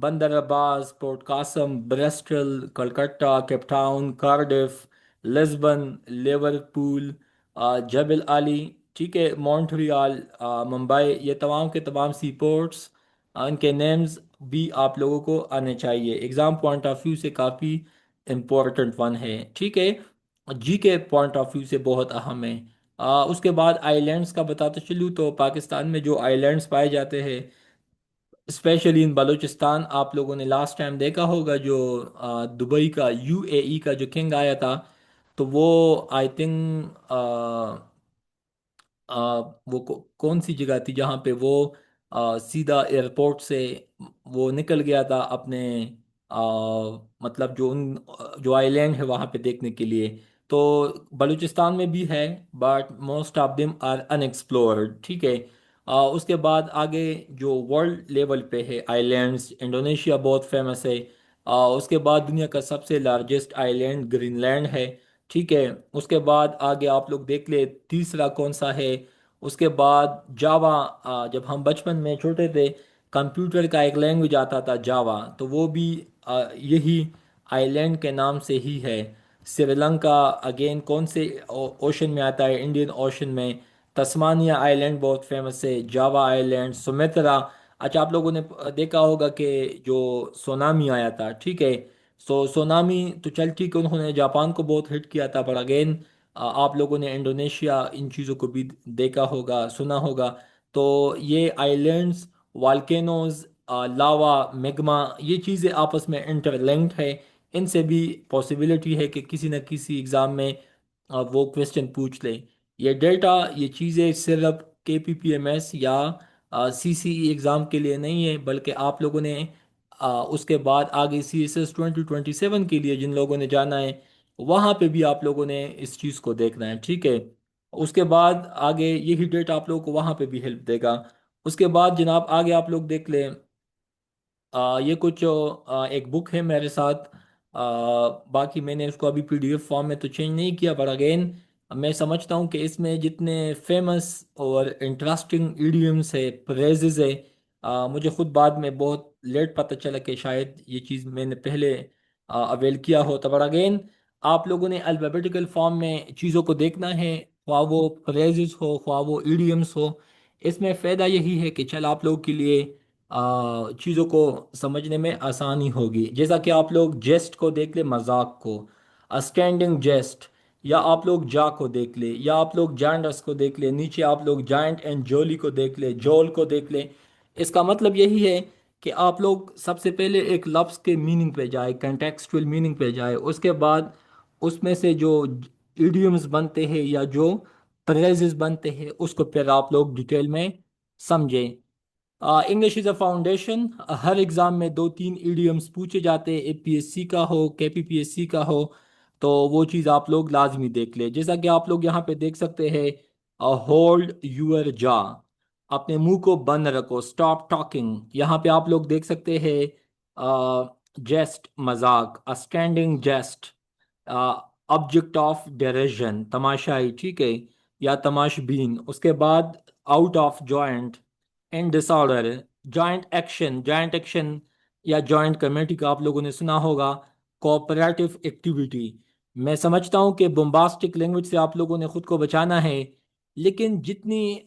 Bandar Abbas, Port Qasim, Bristol, Calcutta, Cape Town, Cardiff, Lisbon, Liverpool, Jebel Ali, ٹھیک ہے، مونٹریال، ممبئی، یہ تمام کے تمام سی پورٹس، ان کے نیمز بھی آپ لوگوں کو آنے چاہیے. ایگزام پوائنٹ آف ویو سے کافی امپورٹنٹ ون ہے. ٹھیک ہے. جی کے پوائنٹ آف ویو سے بہت اہم ہے. اس کے بعد آئی لینڈس کا بتاتے چلوں تو پاکستان میں جو آئی لینڈس پائے جاتے ہیں، اسپیشلی ان بلوچستان، آپ لوگوں نے لاسٹ ٹائم دیکھا ہوگا جو دبئی کا، یو اے ای کا جو کنگ آیا تھا، تو وہ آئی تھنک وہ کون سی جگہ تھی جہاں پہ وہ سیدھا ایئرپورٹ سے وہ نکل گیا تھا اپنے آ، مطلب جو آئی لینڈ ہے وہاں پہ دیکھنے کے لیے. تو بلوچستان میں بھی ہے، but most of them are unexplored. ٹھیک ہے. اس کے بعد آگے جو ورلڈ لیول پہ ہے آئی لینڈس، انڈونیشیا بہت فیمس ہے. اس کے بعد دنیا کا سب سے لارجسٹ آئی لینڈ گرین لینڈ ہے. ٹھیک ہے. اس کے بعد آگے آپ لوگ دیکھ لیں تیسرا کون سا ہے. اس کے بعد جاوا. جب ہم بچپن میں چھوٹے تھے، کمپیوٹر کا ایک لینگویج آتا تھا جاوا، تو وہ بھی یہی آئی لینڈ کے نام سے ہی ہے. سری لنکا اگین کون سے اوشن میں آتا ہے؟ انڈین اوشن میں. تسمانیہ آئی لینڈ بہت فیمس ہے. جاوا آئی لینڈ، سمیترا. اچھا، آپ لوگوں نے دیکھا ہوگا کہ جو سونامی آیا تھا، ٹھیک ہے، سونامی تو چل ٹھیک ہے، انہوں نے جاپان کو بہت ہٹ کیا تھا، پر اگین آپ لوگوں نے انڈونیشیا ان چیزوں کو بھی دیکھا ہوگا، سنا ہوگا. تو یہ آئی لینڈز، والکینوز، لاوا، میگما، یہ چیزیں آپس میں انٹر لنکڈ ہے. ان سے بھی پاسبلٹی ہے کہ کسی نہ کسی ایگزام میں وہ کویسچن پوچھ لے. یہ ڈیٹا، یہ چیزیں صرف کے پی پی ایم ایس یا سی سی ای ایگزام کے لیے نہیں ہے، بلکہ آپ لوگوں نے اس کے بعد آگے سی ایس ایس 2027 کے لیے جن لوگوں نے جانا ہے، وہاں پہ بھی آپ لوگوں نے اس چیز کو دیکھنا ہے. ٹھیک ہے. اس کے بعد آگے یہی ڈیٹ آپ لوگوں کو وہاں پہ بھی ہیلپ دے گا. اس کے بعد جناب آگے آپ لوگ دیکھ لیں. یہ کچھ ایک بک ہے میرے ساتھ. باقی میں نے اس کو ابھی پی ڈی ایف فارم میں تو چینج نہیں کیا، پر اگین میں سمجھتا ہوں کہ اس میں جتنے فیمس اور انٹرسٹنگ ایڈیمس ہے، فریزز ہے، مجھے خود بعد میں بہت لیٹ پتہ چلا کہ شاید یہ چیز میں نے پہلے اویل کیا ہوتا. پر اگین آپ لوگوں نے الفابیٹیکل فارم میں چیزوں کو دیکھنا ہے، خواہ وہ فریزز ہو، خواہ وہ ایڈیمس ہو. اس میں فائدہ یہی ہے کہ چل آپ لوگوں کے لیے چیزوں کو سمجھنے میں آسانی ہوگی. جیسا کہ آپ لوگ جیسٹ کو دیکھ لیں، مذاق کو، اسٹینڈنگ جیسٹ، یا آپ لوگ جا کو دیکھ لیں، یا آپ لوگ جانڈس کو دیکھ لیں، نیچے آپ لوگ جائنٹ اینڈ جولی کو دیکھ لیں، جول کو دیکھ لیں. اس کا مطلب یہی ہے کہ آپ لوگ سب سے پہلے ایک لفظ کے میننگ پہ جائے، کنٹیکسچوئل میننگ پہ جائے. اس کے بعد اس میں سے جو ایڈیومز بنتے ہیں یا جو پریزز بنتے ہیں، اس کو پھر آپ لوگ ڈیٹیل میں سمجھیں. English is a foundation. Hare exam میں دو تین ایڈیمز پوچھے جاتے ہیں، اے پی ایس سی کا ہو، کے پی پی ایس سی کا ہو، تو وہ چیز آپ لوگ لازمی دیکھ لیں. جیسا کہ آپ لوگ یہاں پہ دیکھ سکتے ہیں، ہولڈ یور جا، اپنے منہ کو بند رکھو، اسٹاپ ٹاکنگ. یہاں پہ آپ لوگ دیکھ سکتے ہیں جیسٹ، مذاق، standing jest, object of derision, تماشائی، ٹھیک ہے، یا تماش بین. اس کے بعد out of joint, in disorder, joint action. Joint action یا جوائنٹ کمیٹی کا آپ لوگوں نے سنا ہوگا، کوآپریٹو ایکٹیویٹی. میں سمجھتا ہوں کہ بومباسٹک لینگویج سے آپ لوگوں نے خود کو بچانا ہے، لیکن جتنی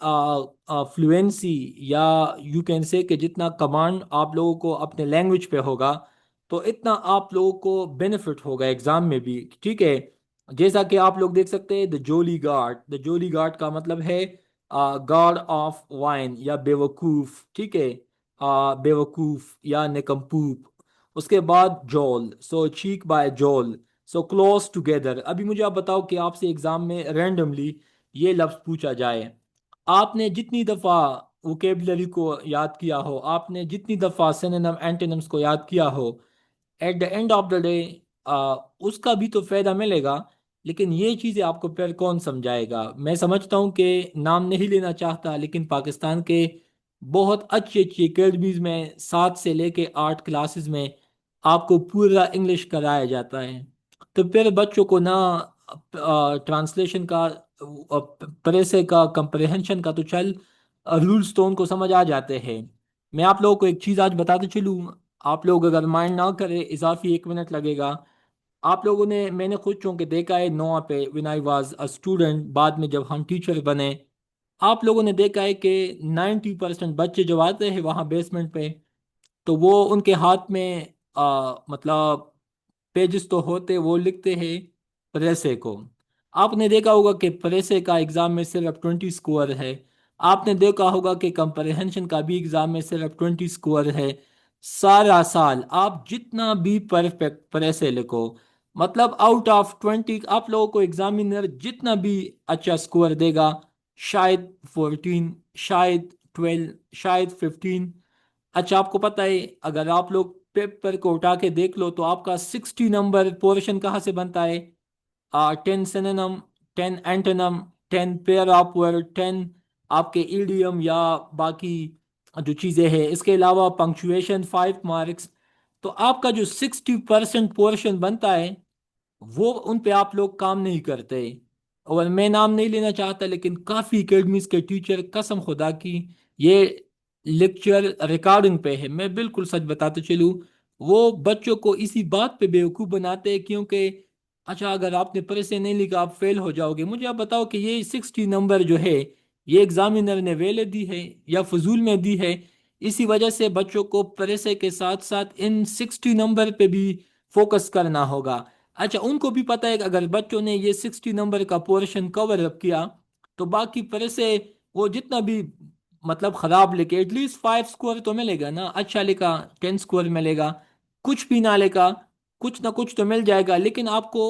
فلوئنسی، یا یو کین سے کہ جتنا کمانڈ آپ لوگوں کو اپنے لینگویج پہ ہوگا، تو اتنا آپ لوگوں کو بینیفٹ ہوگا ایگزام میں بھی. ٹھیک ہے. جیسا کہ آپ لوگ دیکھ سکتے ہیں، دا جولی گارڈ. دا جولی گارڈ کا مطلب ہے گارڈ آف وائن یا بیوقوف. ٹھیک ہے. بیوقوف یا نکمپوپ. اس کے بعد جول، سو چیک بائی جول، سو کلوز ٹوگیدر. ابھی مجھے آپ بتاؤ کہ آپ سے ایگزام میں رینڈملی یہ لفظ پوچھا جائے، آپ نے جتنی دفعہ ووکیبلری کو یاد کیا ہو، آپ نے جتنی دفعہ سینونیم اینٹونیمس کو یاد کیا ہو، at the end of the day اس کا بھی تو فائدہ ملے گا. لیکن یہ چیزیں آپ کو پھر کون سمجھائے گا؟ میں سمجھتا ہوں کہ نام نہیں لینا چاہتا، لیکن پاکستان کے بہت اچھی اچھی اکیڈمیز میں 7 سے لے کے 8 کلاسز میں آپ کو پورا انگلش کرایا جاتا ہے. تو پھر بچوں کو نہ ٹرانسلیشن کا، پریسے کا، کمپریہنشن کا تو چل رولز تو ان کو سمجھ آ جاتے ہیں. میں آپ لوگوں کو ایک چیز آج بتاتے چلوں، آپ لوگ اگر مائنڈ نہ کرے، اضافی 1 منٹ لگے گا. آپ لوگوں نے، میں نے خود چونکہ دیکھا ہے نوا پہ when I was a student، بعد میں جب ہم ٹیچر بنے، آپ لوگوں نے دیکھا ہے کہ 90% بچے جو آتے ہیں وہاں بیسمنٹ پہ، تو وہ ان کے ہاتھ میں مطلب پیجز تو ہوتے، وہ لکھتے ہیں پریسے کو. آپ نے دیکھا ہوگا کہ پریسے کا ایگزام میں صرف 20 سکور ہے. آپ نے دیکھا ہوگا کہ کمپریہنشن کا بھی ایگزام میں صرف 20 سکور ہے. سارا سال آپ جتنا بھی پرفیکٹ پریسے لکھو، مطلب آؤٹ آف 20 آپ لوگوں کو ایگزامینر جتنا بھی اچھا سکور دے گا، شاید 14، شاید 12، شاید 15. اچھا آپ کو پتہ ہے اگر آپ لوگ پیپر کو اٹھا کے دیکھ لو تو آپ کا 60 نمبر پورشن کہاں سے بنتا ہے؟ 10 سینونم، 10 اینٹونم، 10 پیئر آف ورڈ، آپ کے ایڈیم یا باقی جو چیزیں ہیں. اس کے علاوہ پنکچویشن 5 مارکس. تو آپ کا جو 60% پورشن بنتا ہے وہ ان پہ آپ لوگ کام نہیں کرتے. اور میں نام نہیں لینا چاہتا، لیکن کافی اکیڈمیز کے ٹیچر قسم خدا کی یہ لیکچر ریکارڈنگ پہ ہے، میں بالکل سچ بتاتے چلوں، وہ بچوں کو اسی بات پہ بیوقوف بناتے ہیں کیونکہ اچھا اگر آپ نے پرے سے نہیں لکھا آپ فیل ہو جاؤ گے. مجھے آپ بتاؤ کہ یہ 60 نمبر جو ہے یہ ایگزامینر نے ویلے دی ہے یا فضول میں دی ہے؟ اسی وجہ سے بچوں کو پریسے کے ساتھ ساتھ ان 60 نمبر پہ بھی فوکس کرنا ہوگا. اچھا ان کو بھی پتہ ہے کہ اگر بچوں نے یہ 60 نمبر کا پورشن کور اپ کیا تو باقی پریسے وہ جتنا بھی مطلب خراب لکھے ایٹ لیسٹ 5 سکور تو ملے گا نا. اچھا لکھا 10 سکور ملے گا، کچھ بھی نہ لکھا کچھ نہ کچھ تو مل جائے گا. لیکن آپ کو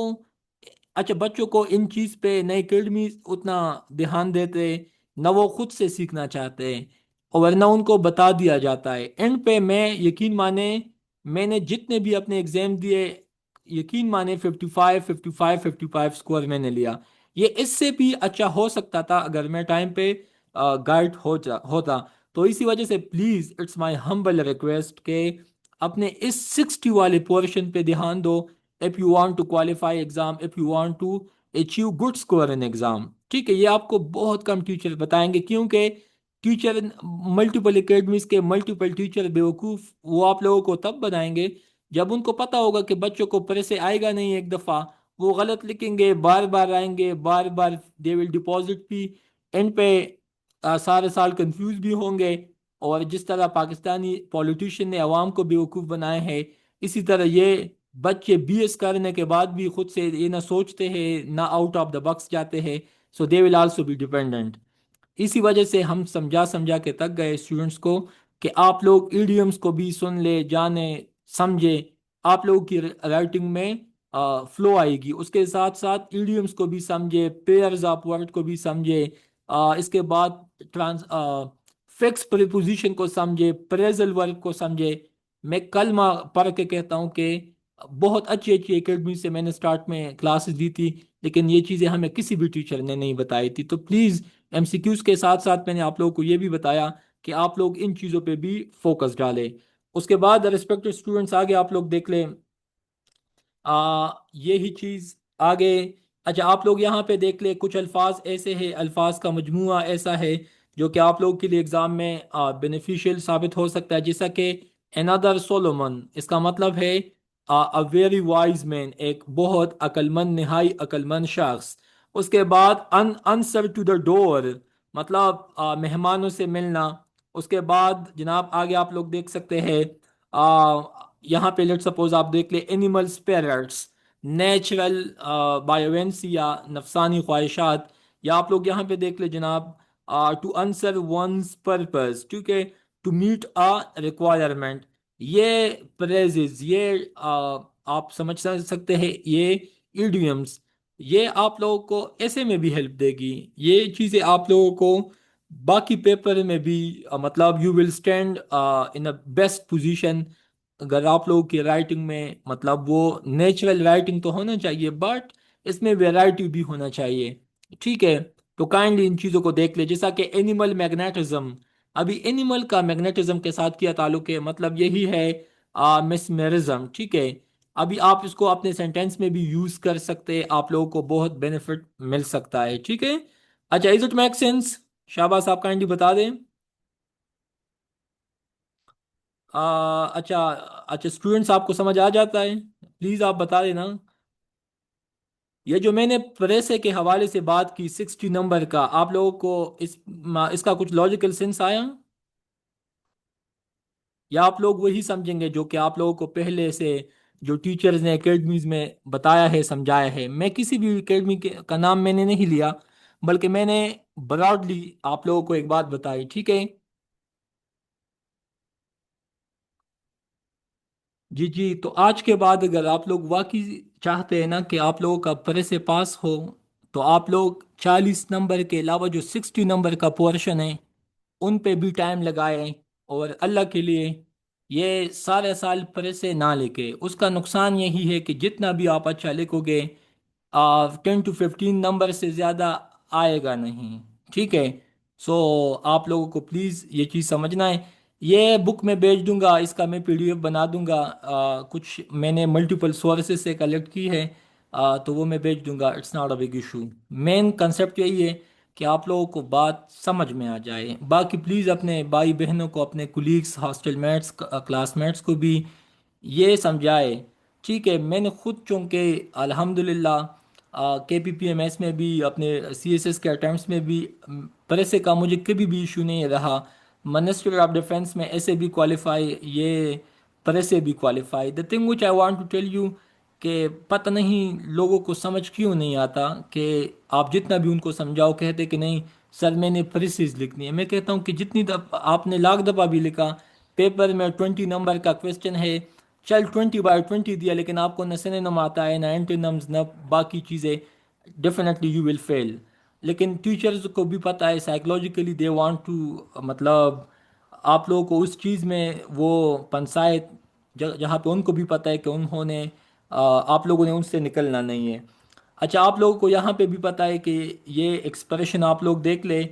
اچھا بچوں کو ان چیز پہ نئے اکیڈمی اتنا دھیان دیتے، نہ وہ خود سے سیکھنا چاہتے ہیں، اور نہ ان کو بتا دیا جاتا ہے. اینڈ پہ میں یقین مانے، میں نے جتنے بھی اپنے ایگزام دیے، یقین مانے 55 سکور میں نے لیا. یہ اس سے بھی اچھا ہو سکتا تھا اگر میں ٹائم پہ گائیڈ ہوتا. تو اسی وجہ سے please it's my humble request کہ اپنے اس 60 والے پورشن پہ دھیان دو. if you want to qualify exam, if you want to achieve good score in exam. ٹھیک ہے، یہ آپ کو بہت کم ٹیچر بتائیں گے کیونکہ ٹیچر ملٹیپل اکیڈمیز کے ملٹیپل ٹیچر بیوقوف وہ آپ لوگوں کو تب بنائیں گے جب ان کو پتا ہوگا کہ بچوں کو پرے سے آئے گا نہیں. ایک دفعہ وہ غلط لکھیں گے، بار بار آئیں گے، بار بار دے ول ڈپازٹ بھی، اینڈ پہ سارے سال کنفیوز بھی ہوں گے. اور جس طرح پاکستانی پولیٹیشین نے عوام کو بیوقوف بنائے ہیں، اسی طرح یہ بچے بی ایس کرنے کے بعد بھی خود سے یہ نہ سوچتے ہیں، نہ آؤٹ آف دا باکس جاتے ہیں. سو دے ول آلسو بی ڈیپینڈنٹ. اسی وجہ سے ہم سمجھا سمجھا کے تک گئے اسٹوڈنٹس کو کہ آپ لوگ ایڈیمس کو بھی سن لے، جانے، سمجھے. آپ لوگوں کی رائٹنگ میں فلو آئے گی. اس کے ساتھ ساتھ ایڈیمس کو بھی سمجھے، پیئرز آف ورڈ کو بھی سمجھے. اس کے بعد فکس پریپوزیشن کو سمجھے، پریزل ورب کو سمجھے. میں کلمہ پڑھ کے کہتا ہوں کہ بہت اچھی اچھی اکیڈمی سے میں نے سٹارٹ میں کلاسز دی تھی، لیکن یہ چیزیں ہمیں کسی بھی ٹیچر نے نہیں بتائی تھی. تو پلیز ایم سی کیوز کے ساتھ ساتھ میں نے آپ لوگوں کو یہ بھی بتایا کہ آپ لوگ ان چیزوں پہ بھی فوکس ڈالیں. اس کے بعد ریسپیکٹڈ اسٹوڈنٹس آگے آپ لوگ دیکھ لیں یہی چیز آگے. اچھا آپ لوگ یہاں پہ دیکھ لیں کچھ الفاظ ایسے ہیں، الفاظ کا مجموعہ ایسا ہے جو کہ آپ لوگوں کے لیے ایگزام میں بینیفیشیل ثابت ہو سکتا ہے. جیسا کہ another Solomon، اس کا مطلب ہے a very wise man، ایک بہت عقل مند، نہائی عقل مند شخص. اس کے بعد answer to the door، مطلب مہمانوں سے ملنا. اس کے بعد جناب آگے آپ لوگ دیکھ سکتے ہیں یہاں پہ لیٹ سپوز آپ دیکھ لیں اینیمل اسپیرٹس، نیچرل بایوینسی یا نفسانی خواہشات. یا آپ لوگ یہاں پہ دیکھ لیں جناب ٹو آنسر ونز پرپز، کیونکہ ٹو میٹ a ریکوائرمنٹ. یہ پریزز، یہ آپ سمجھ سکتے ہیں یہ ایڈیمس، یہ آپ لوگوں کو ایسے میں بھی ہیلپ دے گی. یہ چیزیں آپ لوگوں کو باقی پیپر میں بھی مطلب you will stand in a best position. اگر آپ لوگوں کی رائٹنگ میں مطلب وہ نیچرل رائٹنگ تو ہونا چاہیے، بٹ اس میں ویرائٹی بھی ہونا چاہیے. ٹھیک ہے، تو کائنڈلی ان چیزوں کو دیکھ لے، جیسا کہ اینیمل میگنیٹزم. ابھی اینیمل کا میگنیٹزم کے ساتھ کیا تعلق ہے، مطلب یہی ہے مسمرزم. ٹھیک ہے، ابھی آپ اس کو اپنے سینٹینس میں بھی یوز کر سکتے، آپ لوگوں کو بہت بینیفٹ مل سکتا ہے. ٹھیک ہے، اچھا، is it make sense? Shahbaz sahib kindly بتا دیں. اچھا. اچھا اسٹوڈنٹس، آپ کو سمجھ آ جاتا ہے؟ پلیز آپ بتا دینا. یہ جو میں نے پریسے کے حوالے سے بات کی 60 نمبر کا، آپ لوگوں کو اس کا کچھ لاجیکل سینس آیا؟ یا آپ لوگ وہی سمجھیں گے جو کہ آپ لوگوں کو پہلے سے جو ٹیچرز نے اکیڈمیز میں بتایا ہے، سمجھایا ہے؟ میں کسی بھی اکیڈمی کا نام میں نے نہیں لیا، بلکہ میں نے براڈلی آپ لوگوں کو ایک بات بتائی. ٹھیک ہے. جی جی، تو آج کے بعد اگر آپ لوگ واقعی چاہتے ہیں نا کہ آپ لوگوں کا پرے سے پاس ہو، تو آپ لوگ 40 نمبر کے علاوہ جو 60 نمبر کا پورشن ہے ان پہ بھی ٹائم لگائیں. اور اللہ کے لیے یہ سارے سال پرے سے نہ لکھے. اس کا نقصان یہی ہے کہ جتنا بھی آپ اچھا لکھو گے 10 to 15 نمبر سے زیادہ آئے گا نہیں. ٹھیک ہے. سو آپ لوگوں کو پلیز یہ چیز سمجھنا ہے. یہ بک میں بیچ دوں گا، اس کا میں PDF بنا دوں گا. کچھ میں نے ملٹیپل سورسز سے کلیکٹ کی ہے، تو وہ میں بیچ دوں گا. It's not a big issue. Main concept یہی ہے کہ آپ لوگوں کو بات سمجھ میں آ جائے. باقی پلیز اپنے بھائی بہنوں کو، اپنے colleagues, hostel mates, classmates کو بھی یہ سمجھائے. ٹھیک ہے. میں نے خود چونکہ الحمدللہ KPPMS میں بھی، اپنے CSS کے اٹیمپٹس میں بھی پیسے کا مجھے کبھی بھی ایشو نہیں رہا. منسٹری آف ڈیفنس میں ایسے بھی کوالیفائی، یہ پیسے بھی qualify. The thing which I want to tell you کہ پتہ نہیں لوگوں کو سمجھ کیوں نہیں آتا کہ آپ جتنا بھی ان کو سمجھاؤ کہتے کہ نہیں سر میں نے پریسیز لکھنی ہے. میں کہتا ہوں کہ جتنی دفعہ آپ نے لاکھ دفعہ بھی لکھا، پیپر میں 20 نمبر کا کویسچن ہے، چل 20/20 دیا، لیکن آپ کو نہ سینونم آتا ہے، نہ اینٹونمز، نہ باقی چیزیں، ڈیفینیٹلی یو ول فیل. لیکن ٹیچرز کو بھی پتہ ہے سائیکلوجیکلی دے وانٹ ٹو مطلب آپ لوگوں کو اس چیز میں وہ پنسائے جہاں پہ ان کو بھی پتہ ہے کہ انہوں نے آپ لوگوں نے ان سے نکلنا نہیں ہے. اچھا، آپ لوگوں کو یہاں پہ بھی پتہ ہے کہ یہ ایکسپریشن آپ لوگ دیکھ لیں،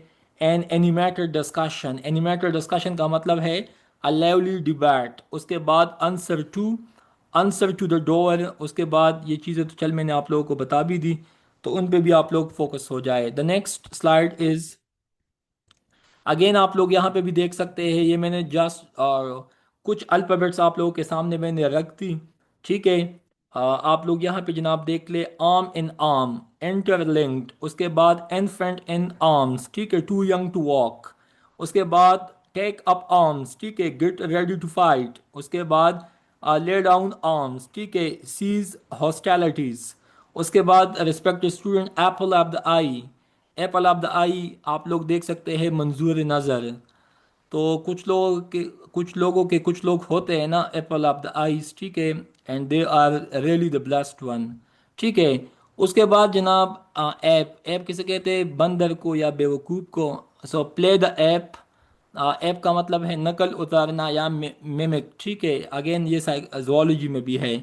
an animated discussion. Animated discussion کا مطلب ہے a lively debate. اس کے بعد آنسر ٹو دا ڈور. اس کے بعد یہ چیزیں تو چل میں نے آپ لوگوں کو بتا بھی دی، تو ان پہ بھی آپ لوگ فوکس ہو جائے. The next slide is again آپ لوگ یہاں پہ بھی دیکھ سکتے ہیں. یہ میں نے جسٹ کچھ الفابیٹس آپ لوگوں کے سامنے میں نے رکھ دی. ٹھیک ہے. آپ لوگ یہاں پہ جناب دیکھ لیں، آرم ان آرم، انٹر لنکڈ. اس کے بعد انفنٹ ان آرمس. ٹھیک ہے، ٹو ینگ ٹو واک. اس کے بعد ٹیک اپ آرمس. ٹھیک ہے، گیٹ ریڈی ٹو فائٹ. اس کے بعد لے ڈاؤن آرمس. ٹھیک ہے، سیز ہاسٹیلٹیز. اس کے بعد respect student, apple of the eye. Apple of the eye آپ لوگ دیکھ سکتے ہیں، منظور نظر. تو کچھ لوگ ہوتے ہیں نا ایپل آف دا آئیز. ٹھیک ہے، and they are really the blessed one. ٹھیک ہے. اس کے بعد جناب ایپ کسے کہتے ہیں؟ بندر کو یا بیوقوف کو. سو پلے دا ایپ. ایپ کا مطلب ہے نقل اتارنا یا میمک. ٹھیک ہے، اگین یہ زوالوجی میں بھی ہے.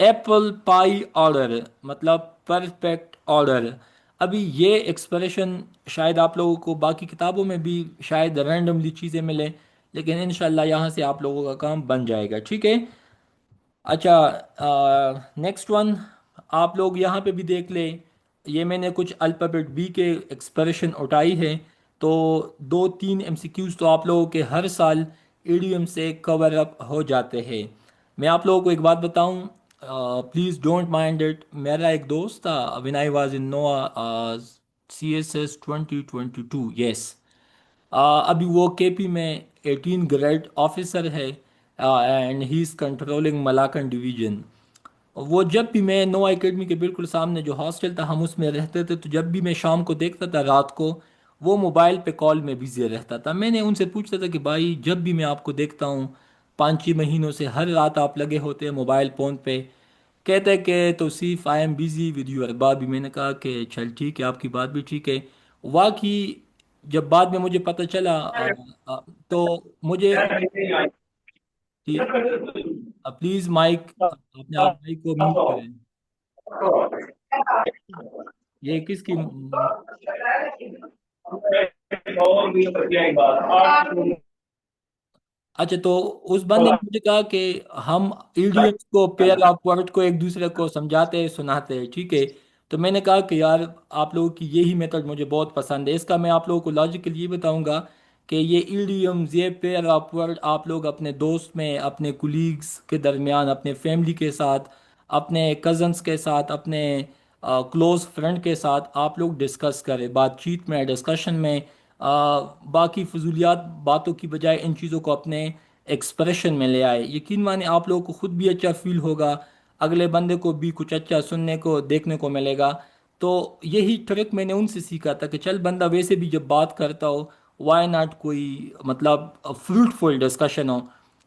ایپل پائی آرڈر مطلب پرفیکٹ آرڈر. ابھی یہ ایکسپریشن شاید آپ لوگوں کو باقی کتابوں میں بھی شاید رینڈملی چیزیں ملیں، لیکن انشاءاللہ یہاں سے آپ لوگوں کا کام بن جائے گا. ٹھیک ہے. اچھا، نیکسٹ ون آپ لوگ یہاں پہ بھی دیکھ لیں. یہ میں نے کچھ الفابیٹ بی کے ایکسپریشن اٹھائی ہے. تو 2-3 MCQs تو آپ لوگوں کے ہر سال ایڈیم سے کور اپ ہو جاتے ہیں. میں آپ لوگوں کو ایک بات بتاؤں، پلیز ڈونٹ مائنڈ اٹ. میرا ایک دوست تھا وین آئی واز ان نوا CSS 2022. یس. ابھی وہ KP میں 18 گریڈ آفیسر ہے، and he is controlling Malakand division. وہ جب بھی میں نو اکیڈمی کے بالکل سامنے جو ہاسٹل تھا ہم اس میں رہتے تھے، تو جب بھی میں شام کو دیکھتا تھا رات کو، وہ موبائل پہ کال میں بزی رہتا تھا۔ میں نے ان سے پوچھتا تھا کہ بھائی جب بھی میں آپ کو دیکھتا ہوں 5 6 مہینوں سے ہر رات آپ لگے ہوتے ہیں موبائل فون پہ، کہتے کہ Tauseef I am busy with your Bobby. میں نے کہا کہ چل ٹھیک ہے، آپ کی بات بھی ٹھیک ہے۔ واقعی جب بعد میں مجھے پتہ چلا آ، تو مجھے پلیز مائک، اپنے آپ مائک کو میوٹ کریں۔ یہ کس کی اچھا تو اس بندے نے مجھے کہا کہ ہم ایڈیٹس کو پیئر آف ورڈ کو ایک دوسرے کو سمجھاتے ہیں سناتے ہیں، ٹھیک ہے؟ تو میں نے کہا کہ یار آپ لوگوں کی یہی میتھڈ مجھے بہت پسند ہے۔ اس کا میں آپ لوگوں کو لاجیکل یہ بتاؤں گا کہ یہ ایڈیمز، یہ پیئر آف ورڈ آپ لوگ اپنے دوست میں، اپنے کولیگز کے درمیان، اپنے فیملی کے ساتھ، اپنے کزنس کے ساتھ، اپنے کلوز فرینڈ کے ساتھ آپ لوگ ڈسکس کریں، بات چیت میں، ڈسکشن میں۔ باقی فضولیات باتوں کی بجائے ان چیزوں کو اپنے ایکسپریشن میں لے آئے، یقین مانے آپ لوگوں کو خود بھی اچھا فیل ہوگا، اگلے بندے کو بھی کچھ اچھا سننے کو دیکھنے کو ملے گا۔ تو یہی ٹرک میں نے ان سے سیکھا تھا کہ چل بندہ ویسے بھی جب بات کرتا ہو، وائی ناٹ کوئی مطلب فروٹفل ڈسکشن ہو۔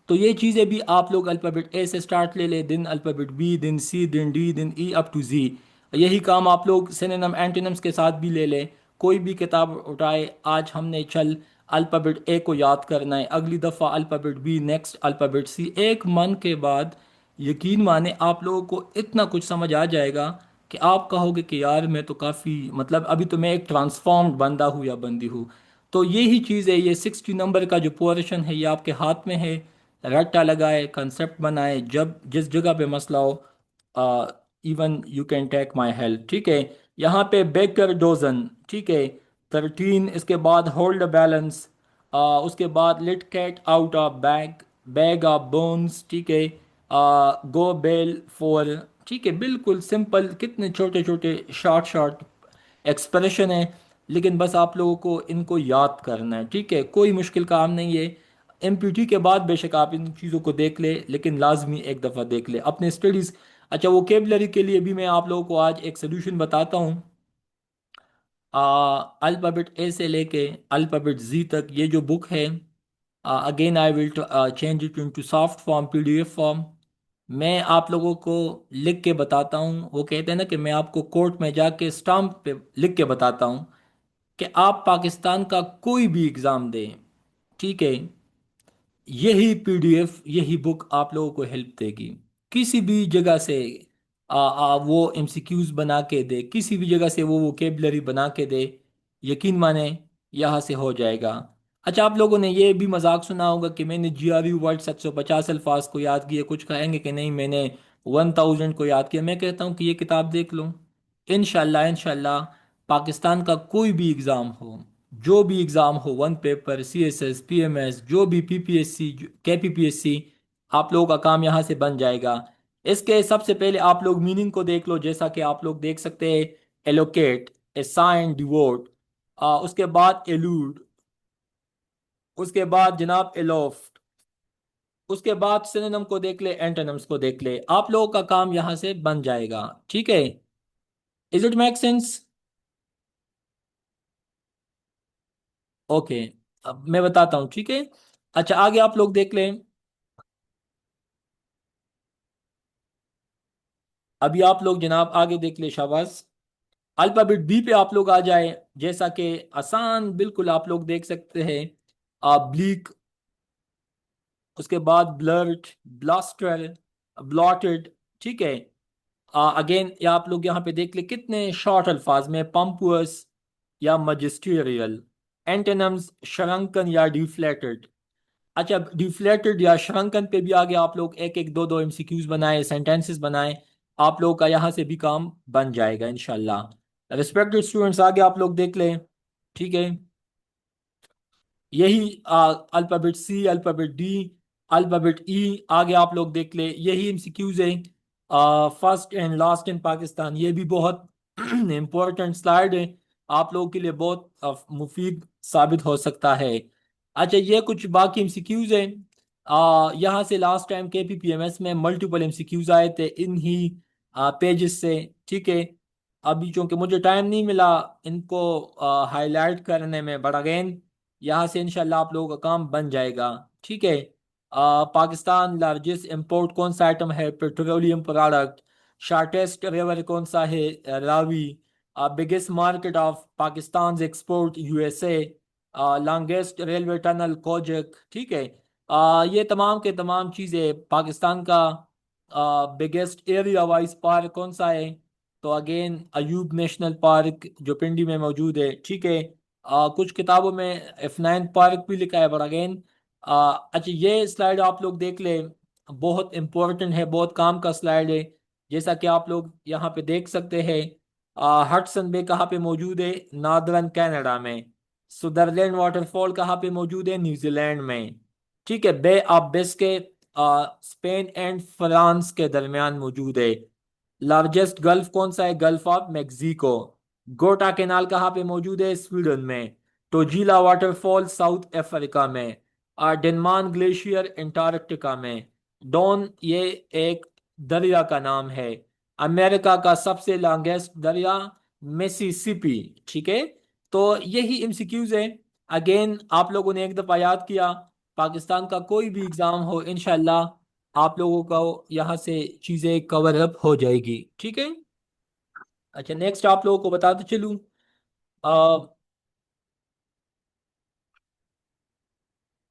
تو یہ چیزیں بھی آپ لوگ الفابیٹ اے سے سٹارٹ لے لیں، then alphabet B, then C, then D, then E up to Z. یہی کام آپ لوگ سینونیم اینٹونیمس کے ساتھ بھی لے لیں۔ کوئی بھی کتاب اٹھائے، آج ہم نے چل الفابیٹ اے کو یاد کرنا ہے، اگلی دفعہ الفابیٹ بی، نیکسٹ الفابیٹ سی۔ ایک من کے بعد یقین مانے آپ لوگوں کو اتنا کچھ سمجھ آ جائے گا کہ آپ کہو گے کہ یار میں تو کافی مطلب ابھی تو میں ایک ٹرانسفارمڈ بندہ ہوں یا بندی ہوں۔ تو یہی چیز ہے، یہ 60 نمبر کا جو پورشن ہے یہ آپ کے ہاتھ میں ہے۔ رٹا لگائے، کنسپٹ بنائے، جب جس جگہ پہ مسئلہ ہو، even you can take my help, ٹھیک ہے؟ یہاں پہ بیکر ڈوزن، ٹھیک ہے؟ 13، اس کے بعد ہولڈ بیلنس، اس کے بعد let cat out of bag, bag of bones, ٹھیک ہے؟ گو بیل فور، ٹھیک ہے؟ بالکل سمپل، کتنے چھوٹے چھوٹے شارٹ شارٹ ایکسپریشن ہے، لیکن بس آپ لوگوں کو ان کو یاد کرنا ہے، ٹھیک ہے؟ کوئی مشکل کام نہیں ہے۔ ایم پی ٹی کے بعد بے شک آپ ان چیزوں کو دیکھ لیں، لیکن لازمی ایک دفعہ دیکھ لیں اپنے اسٹڈیز۔ اچھا ووکیبلری کے لیے بھی میں آپ لوگوں کو آج ایک سلوشن بتاتا ہوں۔ الفابیٹ اے سے لے کے الفابیٹ زی تک یہ جو بک ہے، again I will change it into soft form, P D F form. میں آپ لوگوں کو لکھ کے بتاتا ہوں، وہ کہتے ہیں نا کہ میں آپ کو کورٹ میں جا کے اسٹامپ پہ لکھ کے بتاتا ہوں کہ آپ پاکستان کا کوئی بھی اگزام دیں، ٹھیک ہے؟ یہی پی ڈی ایف، یہی بک آپ لوگوں کو ہیلپ دے گی۔ کسی بھی جگہ سے وہ ایم سی کیوز بنا کے دے، کسی بھی جگہ سے وہ ووکیبلری بنا کے دے، یقین مانے یہاں سے ہو جائے گا۔ اچھا آپ لوگوں نے یہ بھی مذاق سنا ہوگا کہ میں نے جی آر یو ورڈ 750 الفاظ کو یاد کیے، کچھ کہیں گے کہ نہیں میں نے 1000 کو یاد کیا۔ میں کہتا ہوں کہ یہ کتاب دیکھ لو، انشاءاللہ انشاءاللہ پاکستان کا کوئی بھی اگزام ہو، جو بھی اگزام ہو، one paper, C S S, P M S, جو بھی پی پی ایس سی، کے پی پی ایس سی، آپ لوگوں کا کام یہاں سے بن جائے گا۔ اس کے سب سے پہلے آپ لوگ میننگ کو دیکھ لو، جیسا کہ آپ لوگ دیکھ سکتے ہیں، ایلوکیٹ، اسائن، ڈیووٹ، اس کے بعد ایلوڈ، اس کے بعد جناب ایلوفٹ، اس کے بعد سینونیم کو دیکھ لے، اینٹونیمس کو دیکھ لے، آپ لوگوں کا کام یہاں سے بن جائے گا، ٹھیک ہے؟ از اٹ میک سینس؟ اوکے، اب میں بتاتا ہوں، ٹھیک ہے؟ اچھا آگے آپ لوگ دیکھ لیں، ابھی آپ لوگ جناب آگے دیکھ لیں، شاباش۔ الفابیٹ بی پہ آپ لوگ آ جائیں، جیسا کہ آسان بالکل آپ لوگ دیکھ سکتے ہیں، آپ بلیک، اس کے بعد بلرٹ، بلاسٹر، بلاٹڈ، ٹھیک ہے؟ اگین آپ لوگ یہاں پہ دیکھ لیں کتنے شارٹ الفاظ میں، پمپوس یا مجسٹیریل، اینٹونمز شرنکن یا ڈیفلیٹڈ۔ اچھا ڈیفلیٹڈ یا شرنکن پہ بھی آگے آپ لوگ ایک ایک دو دو ایم سی کیوز بنائیں، سینٹینسز بنائیں، آپ لوگوں کا یہاں سے بھی کام بن جائے گا انشاءاللہ۔ ریسپیکٹڈ اسٹوڈنٹس آگے آپ لوگ دیکھ لیں، ٹھیک ہے؟ یہی الفابیٹ سی، الفابیٹ ڈی، الفابیٹ ای، آگے آپ لوگ دیکھ لیں یہی ایم سی کیوز ہیں۔ فرسٹ اینڈ لاسٹ ان پاکستان، یہ بھی بہت امپورٹنٹ سلائیڈ ہے، آپ لوگوں کے لیے بہت مفید ثابت ہو سکتا ہے۔ اچھا یہ کچھ باقی ایم سی کیوز ہیں، یہاں سے لاسٹ ٹائم کے پی پی ایم ایس میں ملٹیپل ایم سی کیوز آئے تھے انہی پیجز سے، ٹھیک ہے؟ ابھی چونکہ مجھے ٹائم نہیں ملا ان کو ہائی لائٹ کرنے میں، بٹ اگین یہاں سے انشاءاللہ آپ لوگوں کا کام بن جائے گا، ٹھیک ہے۔ پاکستان لارجسٹ امپورٹ کون سا آئٹم ہے؟ Petroleum product. شارٹیسٹ ریور کون سا ہے؟ Ravi. Biggest market of Pakistan export U S A. Longest railway tunnel Khojak, ٹھیک ہے۔ یہ تمام کے تمام چیزیں، پاکستان کا بگیسٹ ایریا وائز پارک کون سا ہے؟ تو اگین ایوب نیشنل پارک جو پنڈی میں موجود ہے، ٹھیک ہے۔ کچھ کتابوں میں F9 پارک بھی لکھا ہے، بٹ اگین اچھا یہ سلائیڈ آپ لوگ دیکھ لیں، بہت امپورٹنٹ ہے، بہت کام کا سلائیڈ ہے۔ جیسا کہ آپ لوگ یہاں پہ دیکھ سکتے ہیں، ہٹسن بے کہاں پہ موجود ہے؟ ناردرن کینیڈا میں۔ سدرلینڈ واٹر فال کہاں پہ موجود ہے؟ نیوزی لینڈ میں، ٹھیک ہے۔ Bay of Biscay Spain and France کے درمیان موجود ہے۔ لارجسٹ گلف کون سا ہے؟ Gulf of Mexico. Gota Canal کہاں پہ موجود ہے؟ سویڈن میں۔ ٹوجیلا واٹر فال ساؤتھ افریقہ میں۔ ڈنمان گلیشیئر انٹارکٹیکا میں۔ ڈون یہ ایک دریا کا نام ہے۔ امریکہ کا سب سے لانگیسٹ دریا میسیسپی، ٹھیک ہے۔ تو یہی ایم سی کیوز ہے۔ اگین آپ لوگوں نے ایک دفعہ یاد کیا، پاکستان کا کوئی بھی ایگزام ہو انشاءاللہ آپ لوگوں کو یہاں سے چیزیں کور اپ ہو جائے گی، ٹھیک ہے۔ اچھا نیکسٹ آپ لوگوں کو بتاتے چلوں، آ،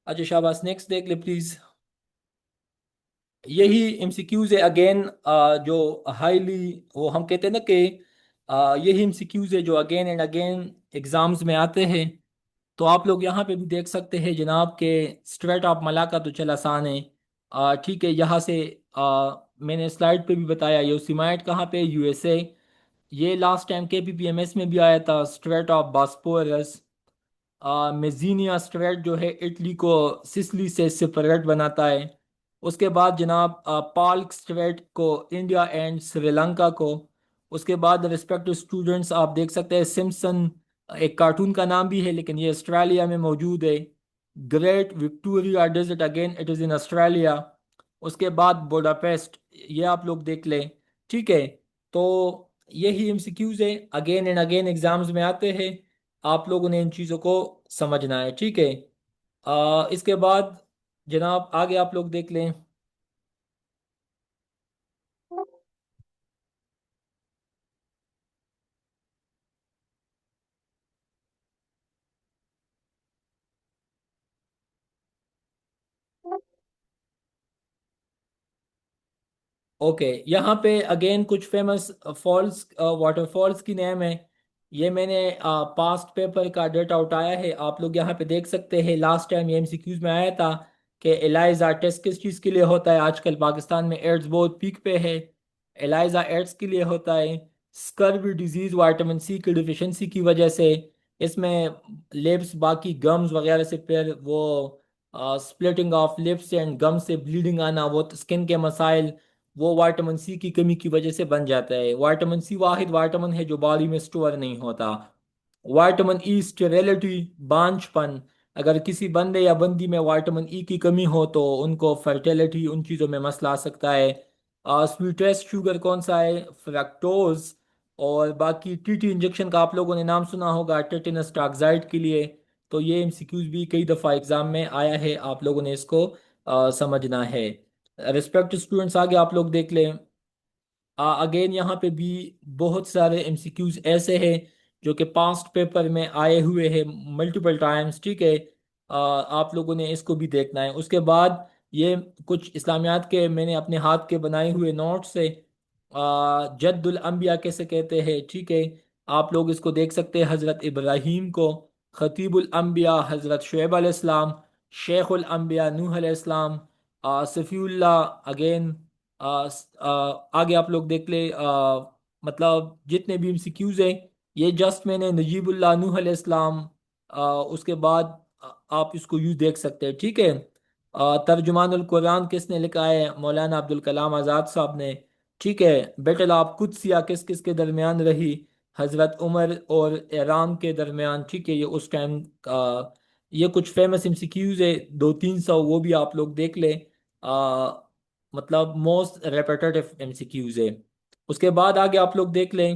اچھا شاباش، نیکسٹ دیکھ لے پلیز۔ یہی ایم سی کیوز ہے اگین، جو ہائیلی وہ ہم کہتے ہیں نا کہ یہی ایم سی کیوز ہے جو اگین اینڈ اگین ایگزامز میں آتے ہیں۔ تو آپ لوگ یہاں پہ بھی دیکھ سکتے ہیں جناب کہ اسٹریٹ آف ملاکا تو چل آسان ہے، ٹھیک ہے۔ یہاں سے میں نے سلائڈ پہ بھی بتایا، یوسیمائٹ کہاں پہ؟ یو ایس اے۔ یہ لاسٹ ٹائم کے پی پی ایم ایس میں بھی آیا تھا، اسٹریٹ آف باسپورس۔ میزینیا اسٹریٹ جو ہے اٹلی کو سسلی سے سپریٹ بناتا ہے۔ اس کے بعد جناب پالک اسٹریٹ کو انڈیا اینڈ سری لنکا کو۔ اس کے بعد ریسپیکٹ اسٹوڈنٹس آپ دیکھ سکتے ہیں سمسن، ایک کارٹون کا نام بھی ہے لیکن یہ آسٹریلیا میں موجود ہے۔ Great Victoria Desert again it is in Australia. اس کے بعد بوڈاپیسٹ، یہ آپ لوگ دیکھ لیں، ٹھیک ہے۔ تو یہی ایم سی کیوز ہے، اگین اینڈ اگین ایگزامز میں آتے ہیں، آپ لوگوں نے ان چیزوں کو سمجھنا ہے، ٹھیک ہے۔ اس کے بعد جناب آگے آپ لوگ دیکھ لیں۔ اوکے یہاں پہ اگین کچھ فیمس فالس، واٹر فالس کی نیم ہے۔ یہ میں نے پاسٹ پیپر کا ڈیٹا اٹھایا ہے، آپ لوگ یہاں پہ دیکھ سکتے ہیں۔ لاسٹ ٹائم یہ ایم سی کیوز میں آیا تھا کہ ایلائزا ٹیسٹ کس چیز کے لیے ہوتا ہے؟ آج کل پاکستان میں ایڈز بہت پیک پہ ہے، ایلائزا ایڈز کے لیے ہوتا ہے۔ اسکروی ڈیزیز وائٹامن سی کی ڈیفیشنسی کی وجہ سے اس میں لپس باقی گمز وغیرہ سے پھر وہ سپلٹنگ آف لپس اینڈ گم سے بلیڈنگ آنا، وہ اسکن کے مسائل، وہ وائٹامن سی کی کمی کی وجہ سے بن جاتا ہے۔ وائٹامن سی واحد وائٹامن ہے جو باڈی میں سٹور نہیں ہوتا۔ وائٹامن ای اسٹیریلٹی، بانجھ پن، اگر کسی بندے یا بندی میں وائٹامن ای کی کمی ہو تو ان کو فرٹیلیٹی ان چیزوں میں مسئلہ آ سکتا ہے۔ سویٹیسٹ شوگر کون سا ہے؟ فریکٹوز۔ اور باقی ٹی ٹی انجیکشن کا آپ لوگوں نے نام سنا ہوگا ٹیٹنس ٹاکسائڈ کے لیے۔ تو یہ ایم سی کیوز بھی کئی دفعہ ایگزام میں آیا ہے، آپ لوگوں نے اس کو سمجھنا ہے۔ ریسپیکٹ اسٹوڈنٹس آگے آپ لوگ دیکھ لیں، اگین یہاں پہ بھی بہت سارے ایم سی کیوز ایسے ہیں جو کہ پاسٹ پیپر میں آئے ہوئے ہیں ملٹیپل ٹائمز، ٹھیک ہے۔ آپ لوگوں نے اس کو بھی دیکھنا ہے۔ اس کے بعد یہ کچھ اسلامیات کے میں نے اپنے ہاتھ کے بنائے ہوئے نوٹ سے، جد الانبیاء کیسے کہتے ہیں، ٹھیک ہے۔ آپ لوگ اس کو دیکھ سکتے ہیں، حضرت ابراہیم کو۔ خطیب الانبیاء حضرت شعیب علیہ السلام۔ شیخ الانبیاء نوح علیہ السلام۔ صفی اللہ اگین۔ آگے آپ لوگ دیکھ لیں، مطلب جتنے بھی ایم سی کیوز ہیں یہ جسٹ میں نے نجیب اللہ نوح علیہ السلام، اس کے بعد آپ اس کو یوں دیکھ سکتے ہیں، ٹھیک ہے۔ ترجمان القرآن کس نے لکھا ہے؟ مولانا عبدالکلام آزاد صاحب نے، ٹھیک ہے۔ بیٹل آف قدسیہ کس کس کے درمیان رہی؟ حضرت عمر اور ایران کے درمیان، ٹھیک ہے۔ یہ اس ٹائم یہ کچھ فیمس ایم سی کیوز ہے، 200-300، وہ بھی آپ لوگ دیکھ لیں، مطلب most repetitive M C Qs ہے۔ اس کے بعد آگے آپ لوگ دیکھ لیں،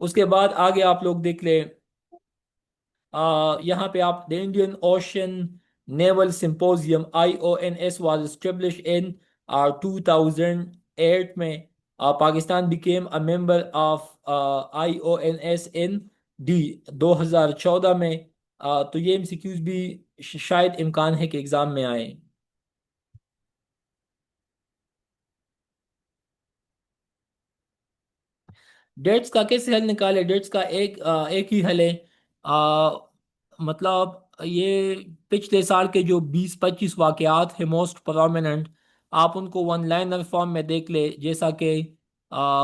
اس کے بعد آگے آپ لوگ دیکھ لیں، یہاں پہ آپ the Indian ocean naval symposium IONS was establish ان 2008 میں، Pakistan became a member of IONS in D 2014 میں۔ تو یہ MCQs بھی شاید امکان ہے کہ ایگزام میں آئے۔ ڈیٹس کا کیسے حل نکالے؟ ڈیٹس کا ایک ہی حل ہے، آ، مطلب یہ پچھلے سال کے جو 20-25 واقعات ہیں موسٹ پرومیننٹ، آپ ان کو ون لائنر فارم میں دیکھ لیں، جیسا کہ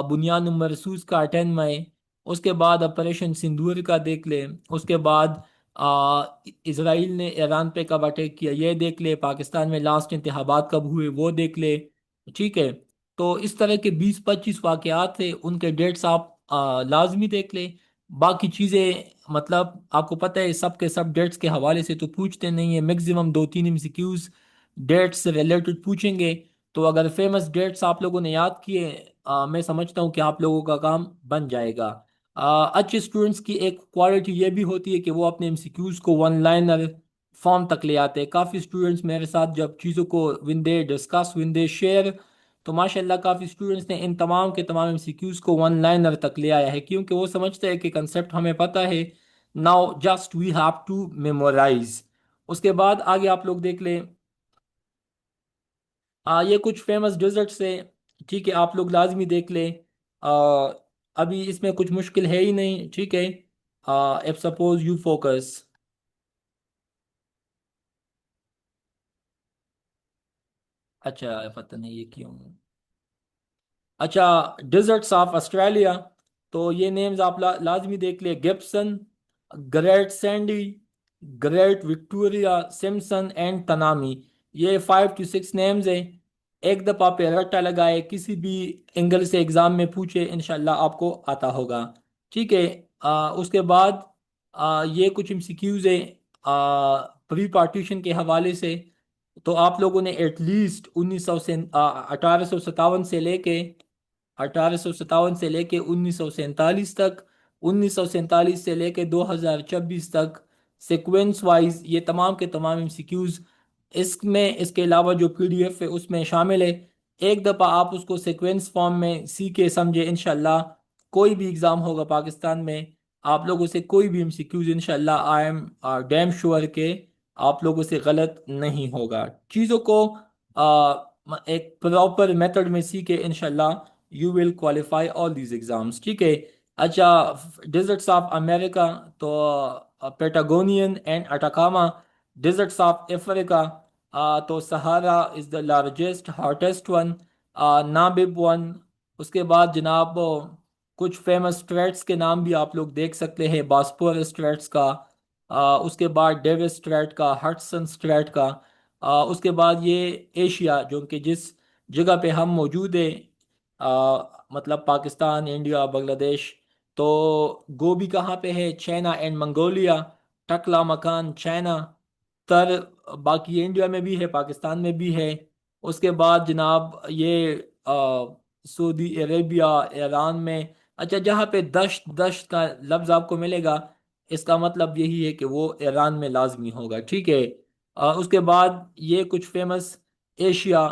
بنیاد مرسوس کا 10 مئی، اس کے بعد آپریشن سندور کا دیکھ لیں، اس کے بعد آ، اسرائیل نے ایران پہ کب اٹیک کیا یہ دیکھ لیں، پاکستان میں لاسٹ انتخابات کب ہوئے وہ دیکھ لیں، ٹھیک ہے؟ تو اس طرح کے 20-25 واقعات تھے، ان کے ڈیٹس آپ لازمی دیکھ لیں۔ باقی چیزیں مطلب آپ کو پتہ ہے سب کے سب ڈیٹس کے حوالے سے تو پوچھتے نہیں ہیں، میکزیمم 2-3 MCQs ڈیٹس سے ریلیٹڈ پوچھیں گے۔ تو اگر فیمس ڈیٹس آپ لوگوں نے یاد کیے، میں سمجھتا ہوں کہ آپ لوگوں کا کام بن جائے گا۔ اچھے اسٹوڈنٹس کی ایک کوالٹی یہ بھی ہوتی ہے کہ وہ اپنے MCQs کو ون لائنر فارم تک لے آتے ہیں۔ کافی اسٹوڈنٹس میرے ساتھ جب چیزوں کو one they discuss one they share, تو ماشاءاللہ کافی اسٹوڈنٹس نے ان تمام کے تمام MCQs کو ون لائنر تک لے آیا ہے، کیونکہ وہ سمجھتے ہیں کہ کنسیپٹ ہمیں پتہ ہے، now just we have to memorise. اس کے بعد آگے آپ لوگ دیکھ لیں، یہ کچھ فیمس ڈیزرٹس ہیں، ٹھیک ہے؟ آپ لوگ لازمی دیکھ لیں۔ آ، ابھی اس میں کچھ مشکل ہے ہی نہیں، ٹھیک ہے؟ اف سپوز یو فوکس، اچھا پتہ نہیں یہ کیوں۔ اچھا، ڈیزرٹس آف آسٹریلیا، تو یہ نیمز آپ لازمی دیکھ لیں: Gibson, Great Sandy, Great Victoria, Simpson and Tanami. یہ 5 to 6 نیمز ہیں۔ ایک دفعہ پہ رٹا لگائے، کسی بھی اینگل سے ایگزام میں پوچھے، انشاءاللہ آپ کو آتا ہوگا، ٹھیک ہے؟ اس کے بعد یہ کچھ MCQs ہیں پری پارٹیشن کے حوالے سے۔ تو آپ لوگوں نے ایٹ لیسٹ 1857 سے لے کے 1947 تک، 1947 سے لے کے 2026 تک، سیکوینس وائز یہ تمام کے تمام MCQs اس میں، اس کے علاوہ جو PDF ہے اس میں شامل ہے۔ ایک دفعہ آپ اس کو سیکوینس فارم میں سیکھے سمجھے، انشاءاللہ کوئی بھی ایگزام ہوگا پاکستان میں، آپ لوگوں سے کوئی بھی MCQs انشاءاللہ آئی ایم ڈیم شور کہ آپ لوگوں سے غلط نہیں ہوگا۔ چیزوں کو ایک پراپر میتھڈ میں سیکھے، انشاءاللہ you will qualify all these exams, ٹھیک ہے؟ اچھا، ڈیزرٹس آف امریکہ، تو پیٹاگونین اینڈ اٹاکاما۔ ڈیزرٹس آف افریقہ، تو سہارا از the largest hottest one, نامب one. اس کے بعد جناب کچھ فیمس اسٹریٹس کے نام بھی آپ لوگ دیکھ سکتے ہیں: باسپور اسٹریٹس کا، اس کے بعد ڈیوس اسٹریٹ کا، ہٹسن اسٹریٹ کا، اس کے بعد یہ ایشیا جو کہ جس جگہ پہ ہم موجود ہیں، مطلب پاکستان، انڈیا، بنگلہ دیش، تو گوبی کہاں پہ ہے؟ چائنا اینڈ منگولیا، ٹکلا مکان چائنا، تر باقی انڈیا میں بھی ہے، پاکستان میں بھی ہے۔ اس کے بعد جناب یہ سعودی عربیہ، ایران میں۔ اچھا، جہاں پہ دشت دشت کا لفظ آپ کو ملے گا، اس کا مطلب یہی ہے کہ وہ ایران میں لازمی ہوگا، ٹھیک ہے؟ اس کے بعد یہ کچھ فیمس ایشیا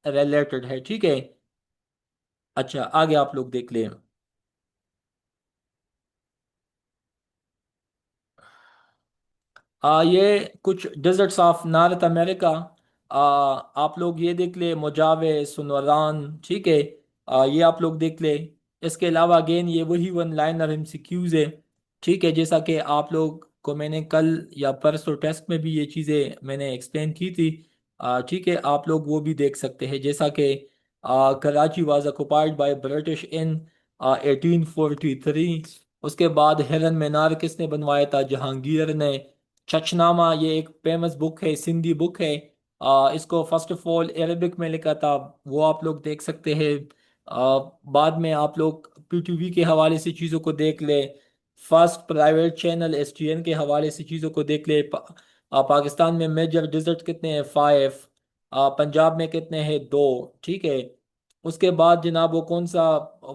ریلیٹڈ ہے، ٹھیک ہے؟ اچھا، آگے آپ لوگ دیکھ لیں۔ یہ کچھ ڈیزرٹس آف نارتھ امریکہ، آپ لوگ یہ دیکھ لیں: موجاوے، سنوران، ٹھیک ہے؟ یہ آپ لوگ دیکھ لیں۔ اس کے علاوہ اگین یہ وہی ون لائنر MCQs ہے، ٹھیک ہے؟ جیسا کہ آپ لوگ کو میں نے کل یا پرسوں ٹیسٹ میں بھی یہ چیزیں میں نے ایکسپلین کی تھی، ٹھیک ہے؟ آپ لوگ وہ بھی دیکھ سکتے ہیں، جیسا کہ Karachi was occupied by British in 1843۔ اس کے بعد ہرن مینار کس نے بنوایا تھا؟ جہانگیر نے۔ چچنامہ یہ ایک فیمس بک ہے، سندھی بک ہے، اس کو فرسٹ آف آل عربک میں لکھا تھا، وہ آپ لوگ دیکھ سکتے ہیں۔ بعد میں آپ لوگ PTV کے حوالے سے چیزوں کو دیکھ لیں، فرسٹ پرائیویٹ چینل STN کے حوالے سے چیزوں کو دیکھ لیں۔ پاکستان میں میجر ڈیزرٹ کتنے ہیں؟ 5۔ پنجاب میں کتنے ہیں؟ 2، ٹھیک ہے؟ اس کے بعد جناب وہ کون سا،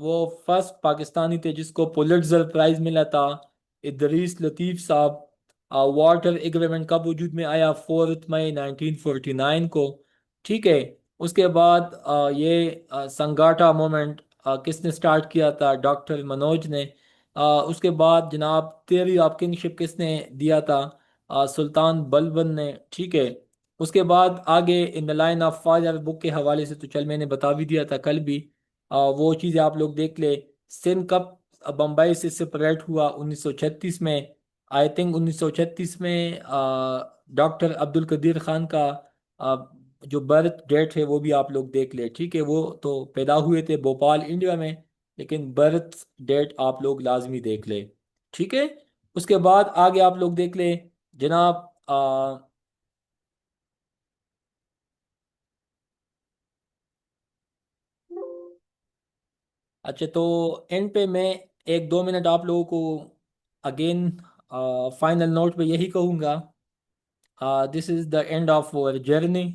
وہ فرسٹ پاکستانی تھے جس کو پولیٹزر پرائز ملا تھا، ادریس لطیف صاحب۔ واٹر ایگریمنٹ کب وجود میں آیا؟ 4 مئی 1949 کو، ٹھیک ہے۔ اس کے بعد یہ سنگاٹا مومنٹ کس نے سٹارٹ کیا تھا؟ ڈاکٹر منوج نے۔ اس کے بعد جناب تھیوری آف کنگشپ کس نے دیا تھا؟ سلطان بلبن نے، ٹھیک ہے۔ اس کے بعد آگے ان دا لائن آف فائر بک کے حوالے سے تو چل میں نے بتا بھی دیا تھا کل بھی، وہ چیزیں آپ لوگ دیکھ لیں۔ سندھ کب بمبئی سے سپریٹ ہوا؟ 1936 میں، آئی تھنک 1936 میں۔ ڈاکٹر عبد القدیر خان کا آ، جو برتھ ڈیٹ ہے وہ بھی آپ لوگ دیکھ لیں، ٹھیک ہے۔ وہ تو پیدا ہوئے تھے بھوپال انڈیا میں، لیکن برتھ ڈیٹ آپ لوگ لازمی دیکھ لیں، ٹھیک ہے۔ اس کے بعد آگے آپ لوگ دیکھ لیں جناب۔ اچھا، تو اینڈ پہ میں 1 2 منٹ آپ لوگوں کو اگین فائنل نوٹ پہ یہی کہوں گا، this is the end of our journey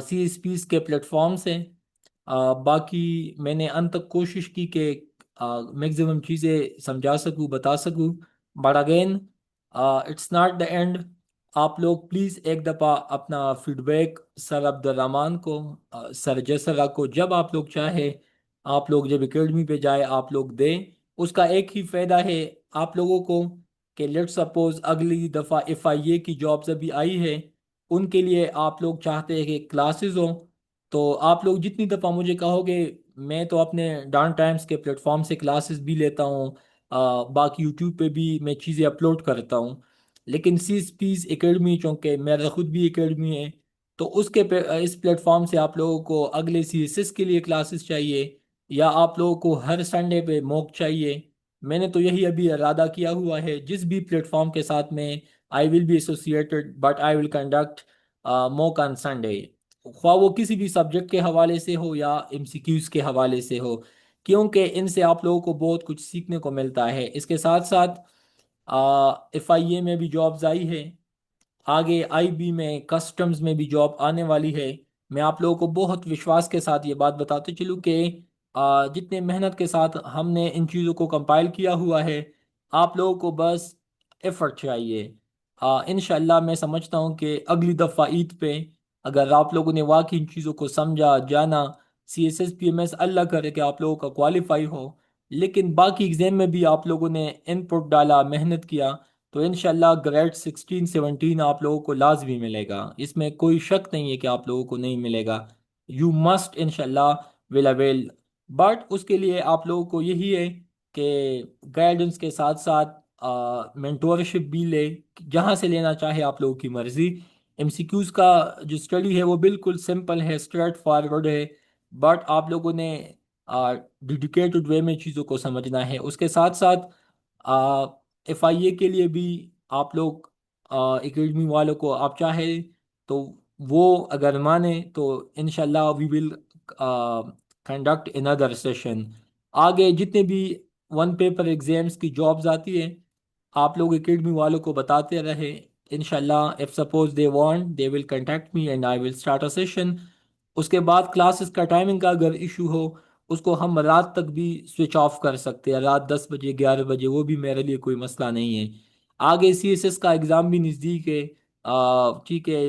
C S Ps کے پلیٹ فارم سے۔ باقی میں نے انت تک کوشش کی کہ میکزیمم چیزیں سمجھا سکوں، بتا سکوں، but again it's not the end. آپ لوگ پلیز ایک دفعہ اپنا فیڈ بیک سر عبد الرحمان کو، سر جسرا کو، جب آپ لوگ چاہے آپ لوگ جب اکیڈمی پہ جائے آپ لوگ دیں۔ اس کا ایک ہی فائدہ ہے آپ لوگوں کو کہ لیٹ سپوز اگلی دفعہ ایف آئی اے کی جابز ابھی آئی ہے، ان کے لیے آپ لوگ چاہتے ہیں کہ کلاسز ہوں، تو آپ لوگ جتنی دفعہ مجھے کہو گے، میں تو اپنے ڈان ٹائمز کے پلیٹ فارم سے کلاسز بھی لیتا ہوں، باقی یوٹیوب پہ بھی میں چیزیں اپلوڈ کرتا ہوں، لیکن سی ایس پیز اکیڈمی چونکہ میرا خود بھی اکیڈمی ہے، تو اس کے اس پلیٹ فارم سے آپ لوگوں کو اگلے سی ایس ایس کے لیے کلاسز چاہیے، یا آپ لوگوں کو ہر سنڈے پہ موک چاہیے، میں نے تو یہی ابھی ارادہ کیا ہوا ہے جس بھی پلیٹ فارم کے ساتھ میں I will be associated, but I will conduct mock on Sunday, خواہ وہ کسی بھی سبجیکٹ کے حوالے سے ہو یا ایم سی کیوز کے حوالے سے ہو، کیونکہ ان سے آپ لوگوں کو بہت کچھ سیکھنے کو ملتا ہے۔ اس کے ساتھ ساتھ ایف آئی اے میں بھی جابز آئی ہے، آگے آئی بی میں کسٹمز میں بھی جاب آنے والی ہے۔ میں آپ لوگوں کو بہت وشواس کے ساتھ یہ بات بتاتے چلوں کہ جتنے محنت کے ساتھ ہم نے ان چیزوں کو کمپائل کیا ہوا ہے، آپ لوگوں کو بس ایفرٹ چاہیے۔ انشاءاللہ میں سمجھتا ہوں کہ اگلی دفعہ عید پہ اگر آپ لوگوں نے واقعی ان چیزوں کو سمجھا جانا، C S S P M S اللہ کرے کہ آپ لوگوں کا کوالیفائی ہو، لیکن باقی ایگزام میں بھی آپ لوگوں نے ان پٹ ڈالا، محنت کیا، تو انشاءاللہ گریڈ 16 17 آپ لوگوں کو لازمی ملے گا، اس میں کوئی شک نہیں ہے کہ آپ لوگوں کو نہیں ملے گا۔ یو مسٹ انشاءاللہ ول اویل، بٹ اس کے لیے آپ لوگوں کو یہی ہے کہ گائیڈنس کے ساتھ ساتھ مینٹورشپ بھی لے، جہاں سے لینا چاہے آپ لوگوں کی مرضی۔ ایم سی کیوز کا جو اسٹڈی ہے وہ بالکل سمپل ہے، اسٹریٹ فارورڈ ہے، بٹ آپ لوگوں نے ڈیڈیکیٹڈ وے میں چیزوں کو سمجھنا ہے۔ اس کے ساتھ ساتھ ایف آئی اے کے لیے بھی آپ لوگ اکیڈمی والوں کو آپ چاہے تو وہ اگر مانے تو انشاءاللہ وی ول کنڈکٹ another سیشن۔ آگے جتنے بھی ون پیپر ایگزامس کی جابز آتی ہے آپ لوگ اکیڈمی والوں کو بتاتے رہے، انشاءاللہ if suppose they want they will contact me and I will start a session۔ اس کے بعد کلاسز کا ٹائمنگ کا اگر ایشو ہو، اس کو ہم رات تک بھی سوئچ آف کر سکتے ہیں، رات 10 بجے 11 بجے، وہ بھی میرے لیے کوئی مسئلہ نہیں ہے۔ آگے سی ایس ایس کا ایگزام بھی نزدیک ہے، ٹھیک ہے،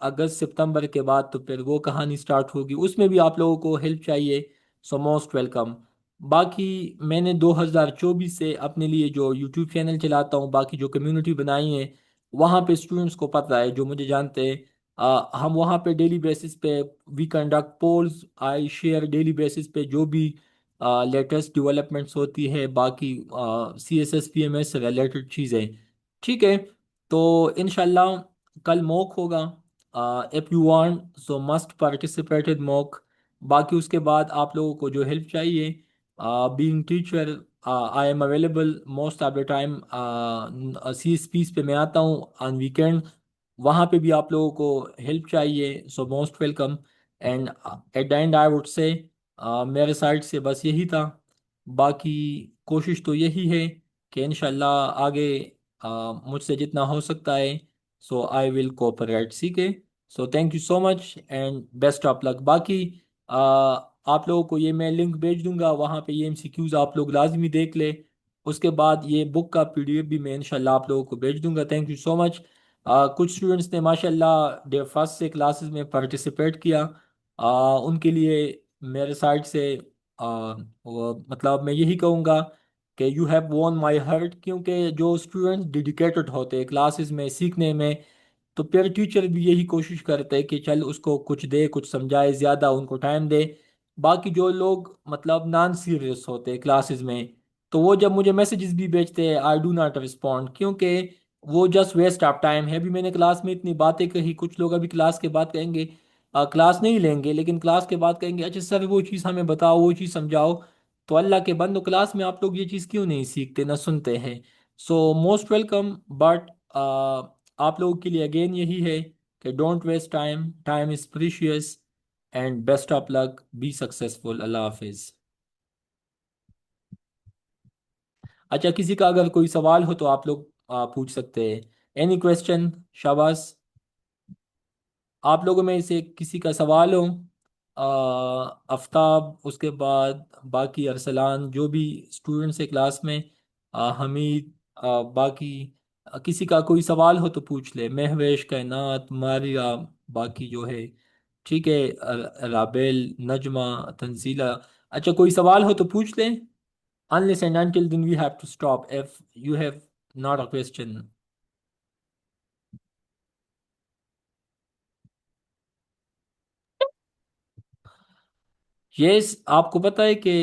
اگست ستمبر کے بعد تو پھر وہ کہانی سٹارٹ ہوگی، اس میں بھی آپ لوگوں کو ہیلپ چاہیے، سو موسٹ ویلکم۔ باقی میں نے 2024 سے اپنے لیے جو یوٹیوب چینل چلاتا ہوں، باقی جو کمیونٹی بنائی ہے، وہاں پہ اسٹوڈنٹس کو پتہ ہے جو مجھے جانتے ہیں، ہم وہاں پہ ڈیلی بیسس پہ we conduct polls, I share daily basis پہ جو بھی لیٹسٹ ڈیولپمنٹس ہوتی ہے، باقی C S S P M S سے ریلیٹڈ چیزیں، ٹھیک ہے۔ تو انشاءاللہ کل موک ہوگا، if you want so must participated mock. باقی اس کے بعد آپ لوگوں کو جو ہیلپ چاہیے، being teacher I am available most of the time, C S Ps پہ میں آتا ہوں آن ویکینڈ، وہاں پہ بھی آپ لوگوں کو ہیلپ چاہیے، so most welcome. And at the end I would say میرے سائڈ سے بس یہی تھا، باقی کوشش تو یہی ہے کہ انشاءاللہ آگے مجھ سے جتنا ہو سکتا ہے سو آئی ول کوپریٹ، ٹھیک ہے۔ So thank you so much and best of luck. باقی آپ لوگوں کو یہ میں لنک بھیج دوں گا، وہاں پہ یہ MCQs آپ لوگ لازمی دیکھ لیں۔ اس کے بعد یہ بک کا PDF بھی میں انشاءاللہ آپ لوگوں کو بھیج دوں گا۔ تھینک یو سو مچ۔ کچھ اسٹوڈنٹس نے ماشاءاللہ ڈے فرسٹ سے کلاسز میں پارٹیسپیٹ کیا، ان کے لیے میرے سائڈ سے مطلب میں یہی کہوں گا کہ یو ہیو وون مائی ہرٹ، کیونکہ جو اسٹوڈنٹس ڈیڈیکیٹڈ ہوتے کلاسز میں سیکھنے میں، تو پھر ٹیچر بھی یہی کوشش کرتے کہ چل اس کو کچھ دے، کچھ سمجھائے، زیادہ ان کو ٹائم دے۔ باقی جو لوگ مطلب نان سیریس ہوتے کلاسز میں، تو وہ جب مجھے میسیجز بھی بھیجتے ہیں آئی ڈو ناٹ رسپونڈ، کیونکہ وہ جسٹ ویسٹ آف ٹائم ہے۔ ابھی میں نے کلاس میں اتنی باتیں کہی، کچھ لوگ ابھی کلاس کے بعد کہیں گے کلاس نہیں لیں گے، لیکن کلاس کے بعد کہیں گے اچھا سر وہ چیز ہمیں بتاؤ، وہ چیز سمجھاؤ۔ تو اللہ کے بندو، کلاس میں آپ لوگ یہ چیز کیوں نہیں سیکھتے نہ سنتے ہیں؟ سو موسٹ ویلکم، بٹ آپ لوگوں کے لیے اگین یہی ہے کہ don't waste time, time is precious, and best of luck, be successful. اللہ حافظ۔ اچھا، کسی کا اگر کوئی سوال ہو تو آپ لوگ پوچھ سکتے ہیں۔ Any question? شاباش۔ آپ لوگوں میں سے کسی کا سوال ہو؟ آفتاب، اس کے بعد باقی ارسلان، جو بھی اسٹوڈنٹس ہے کلاس میں، حمید، باقی کسی کا کوئی سوال ہو تو پوچھ لے۔ مہویش، کائنات، ماریا، باقی جو ہے، ٹھیک ہے، رابل، نجمہ، تنزیلہ۔ اچھا کوئی سوال ہو تو پوچھ لیں۔ Unless and until then we have to stop if you have not a question. Yes، آپ کو پتا ہے کہ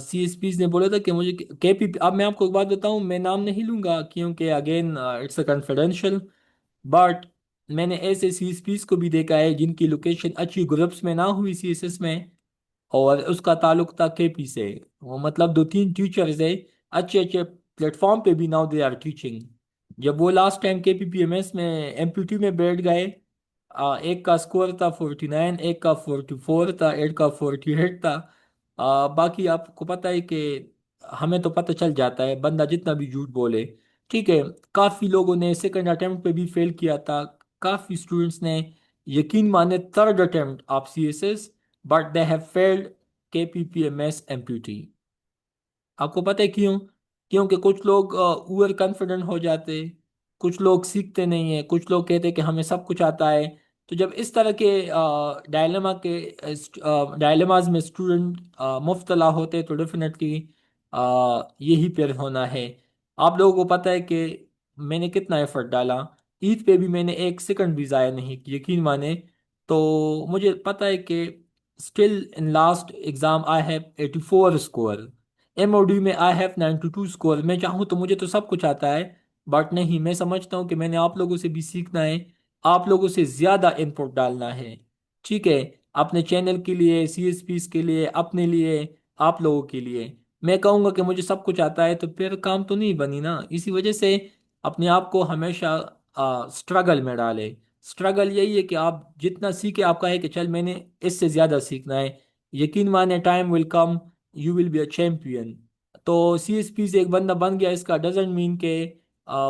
CSPs نے بولا تھا کہ مجھے KPP، اب میں آپ کو ایک بات بتاؤں، میں نام نہیں لوں گا کیونکہ اگین اٹس اے کنفیڈینشیل، بٹ میں نے ایسے CSPs کو بھی دیکھا ہے جن کی لوکیشن اچھی گروپس میں نہ ہوئی CSS میں، اور اس کا تعلق تھا KP سے۔ وہ مطلب دو تین ٹیچرز ہیں اچھے اچھے پلیٹ فارم پہ بھی، ناؤ دے آر ٹیچنگ۔ جب وہ لاسٹ ٹائم KPPMS میں MPT میں بیٹھ گئے، ایک کا اسکور تھا 49، ایک کا 44 تھا، ایک کا 48 تھا۔ باقی آپ کو پتہ ہے کہ ہمیں تو پتہ چل جاتا ہے بندہ جتنا بھی جھوٹ بولے، ٹھیک ہے۔ کافی لوگوں نے سیکنڈ اٹیمپٹ پہ بھی فیل کیا تھا، کافی اسٹوڈنٹس نے یقین مانے third attempt of CSS، but they have failed KPPMS MPT۔ آپ کو پتہ ہے کیوں؟ کیونکہ کچھ لوگ اوور کانفیڈنٹ ہو جاتے، کچھ لوگ سیکھتے نہیں ہیں، کچھ لوگ کہتے کہ ہمیں سب کچھ آتا ہے۔ تو جب اس طرح کے ڈائلماز میں اسٹوڈنٹ مبتلا ہوتے تو ڈیفینیٹلی یہی پھر ہونا ہے۔ آپ لوگوں کو پتہ ہے کہ میں نے کتنا ایفرٹ ڈالا، عید پہ بھی میں نے ایک سیکنڈ بھی ضائع نہیں کی، یقین مانے۔ تو مجھے پتہ ہے کہ still in last exam I have 84 score, MOD میں آئی ہیو 92 اسکور۔ میں چاہوں تو مجھے تو سب کچھ آتا ہے، بٹ نہیں، میں سمجھتا ہوں کہ میں نے آپ لوگوں سے بھی سیکھنا ہے، آپ لوگوں سے زیادہ ان پٹ ڈالنا ہے، ٹھیک ہے، اپنے چینل کے لیے، CSPs کے لیے، اپنے لیے، آپ لوگوں کے لیے۔ میں کہوں گا کہ مجھے سب کچھ آتا ہے تو پھر کام تو نہیں بنی نا۔ اسی وجہ سے اپنے آپ کو ہمیشہ اسٹرگل میں ڈالے۔ اسٹرگل یہی ہے کہ آپ جتنا سیکھے، آپ کا ہے کہ چل میں نے اس سے زیادہ سیکھنا ہے، یقین مانے time will come, you will be a champion. تو CSP سے ایک بندہ بن گیا، اس کا ڈزنٹ مین کہ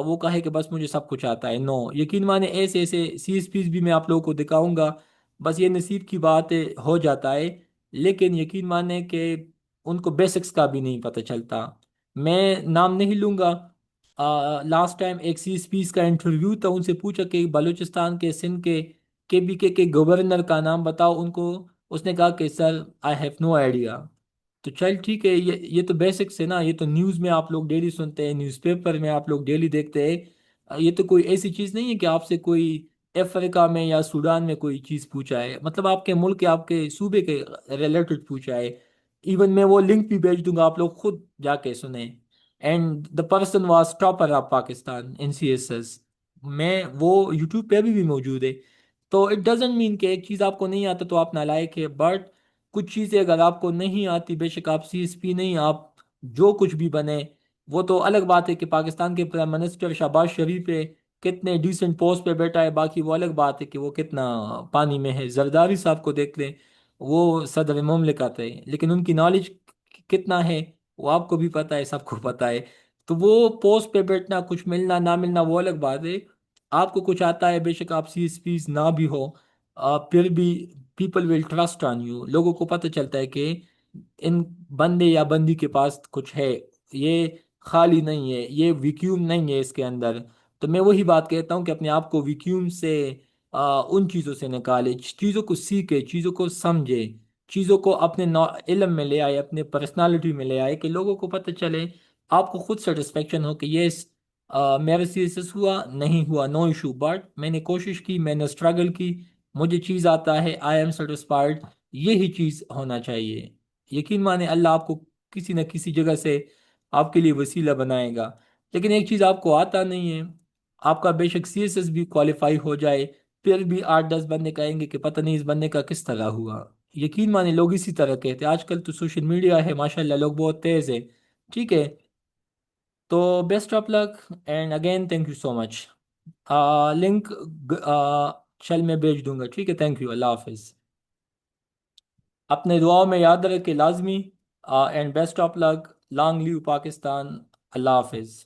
وہ کہے کہ بس مجھے سب کچھ آتا ہے، نو۔ یقین مانے ایسے ایسے CSPs بھی میں آپ لوگوں کو دکھاؤں گا، بس یہ نصیب کی بات ہے، ہو جاتا ہے، لیکن یقین مانے کہ ان کو بیسکس کا بھی نہیں پتہ چلتا۔ میں نام نہیں لوں گا۔ لاسٹ ٹائم ایک CSPs کا انٹرویو تھا، ان سے پوچھا کہ بلوچستان کے، سندھ کے KBK کے گورنر کا نام بتاؤ ان کو، اس نے کہا کہ سر آئی ہیو نو آئیڈیا۔ تو چل ٹھیک ہے، یہ تو بیسکس ہے نا، یہ تو نیوز میں آپ لوگ ڈیلی سنتے ہیں، نیوز پیپر میں آپ لوگ ڈیلی دیکھتے ہیں۔ یہ تو کوئی ایسی چیز نہیں ہے کہ آپ سے کوئی افریقہ میں یا سوڈان میں کوئی چیز پوچھا ہے، مطلب آپ کے ملک کے، آپ کے صوبے کے ریلیٹڈ پوچھا ہے۔ ایون میں وہ لنک بھی بھیج دوں گا، آپ لوگ خود جا کے سنیں۔ And the person was topper of Pakistan in CSS، میں وہ یوٹیوب پہ بھی موجود ہے۔ تو اٹ ڈزنٹ مین کہ ایک چیز آپ کو نہیں آتا تو آپ نالائق ہے، بٹ کچھ چیزیں اگر آپ کو نہیں آتی، بے شک آپ CSP نہیں، آپ جو کچھ بھی بنے، وہ تو الگ بات ہے کہ پاکستان کے پرائم منسٹر شہباز شریف ہے، کتنے ڈیسنٹ پوسٹ پہ بیٹھا ہے، باقی وہ الگ بات ہے کہ وہ کتنا پانی میں ہے۔ زرداری صاحب کو دیکھ لیں، وہ صدر مملکت ہے، لیکن ان کی نالج کتنا ہے وہ آپ کو بھی پتہ ہے، سب کو پتہ ہے۔ تو وہ پوسٹ پہ بیٹھنا، کچھ ملنا نہ ملنا وہ الگ بات ہے۔ آپ کو کچھ آتا ہے، بے شک آپ CSPs نہ بھی ہو، پھر بھی people will trust on you. لوگوں کو پتہ چلتا ہے کہ ان بندے یا بندی کے پاس کچھ ہے، یہ خالی نہیں ہے، یہ ویکیوم نہیں ہے اس کے اندر. تو میں وہی بات کہتا ہوں کہ اپنے آپ کو ویکیوم سے، ان چیزوں سے نکالے، چیزوں کو سیکھے، چیزوں کو سمجھے، چیزوں کو اپنے علم میں لے آئے، اپنے پرسنالٹی میں لے آئے، کہ لوگوں کو پتہ چلے، آپ کو خود سیٹسفیکشن ہو کہ یس میرے سیریس ہوا نہیں ہوا، نو ایشو، بٹ میں نے کوشش کی، میں نے اسٹرگل کی، مجھے چیز آتا ہے، آئی ایم سیٹسفائڈ. یہی چیز ہونا چاہیے. یقین مانے اللہ آپ کو کسی نہ کسی جگہ سے آپ کے لیے وسیلہ بنائے گا. لیکن ایک چیز آپ کو آتا نہیں ہے، آپ کا بے شک سی ایس ایس بھی کوالیفائی ہو جائے، پھر بھی 8 10 بندے کہیں گے کہ پتہ نہیں اس بندے کا کس طرح ہوا. یقین مانے لوگ اسی طرح کہتے ہیں. آج کل تو سوشل میڈیا ہے ماشاء اللہ، لوگ بہت تیز ہے. ٹھیک ہے، تو best of luck and again thank you so much. Link چل میں بھیج دوں گا. ٹھیک ہے، تھینک یو، اللہ حافظ. اپنے دعاؤں میں یاد رکھے لازمی. And best of luck. Long live Pakistan. اللہ حافظ.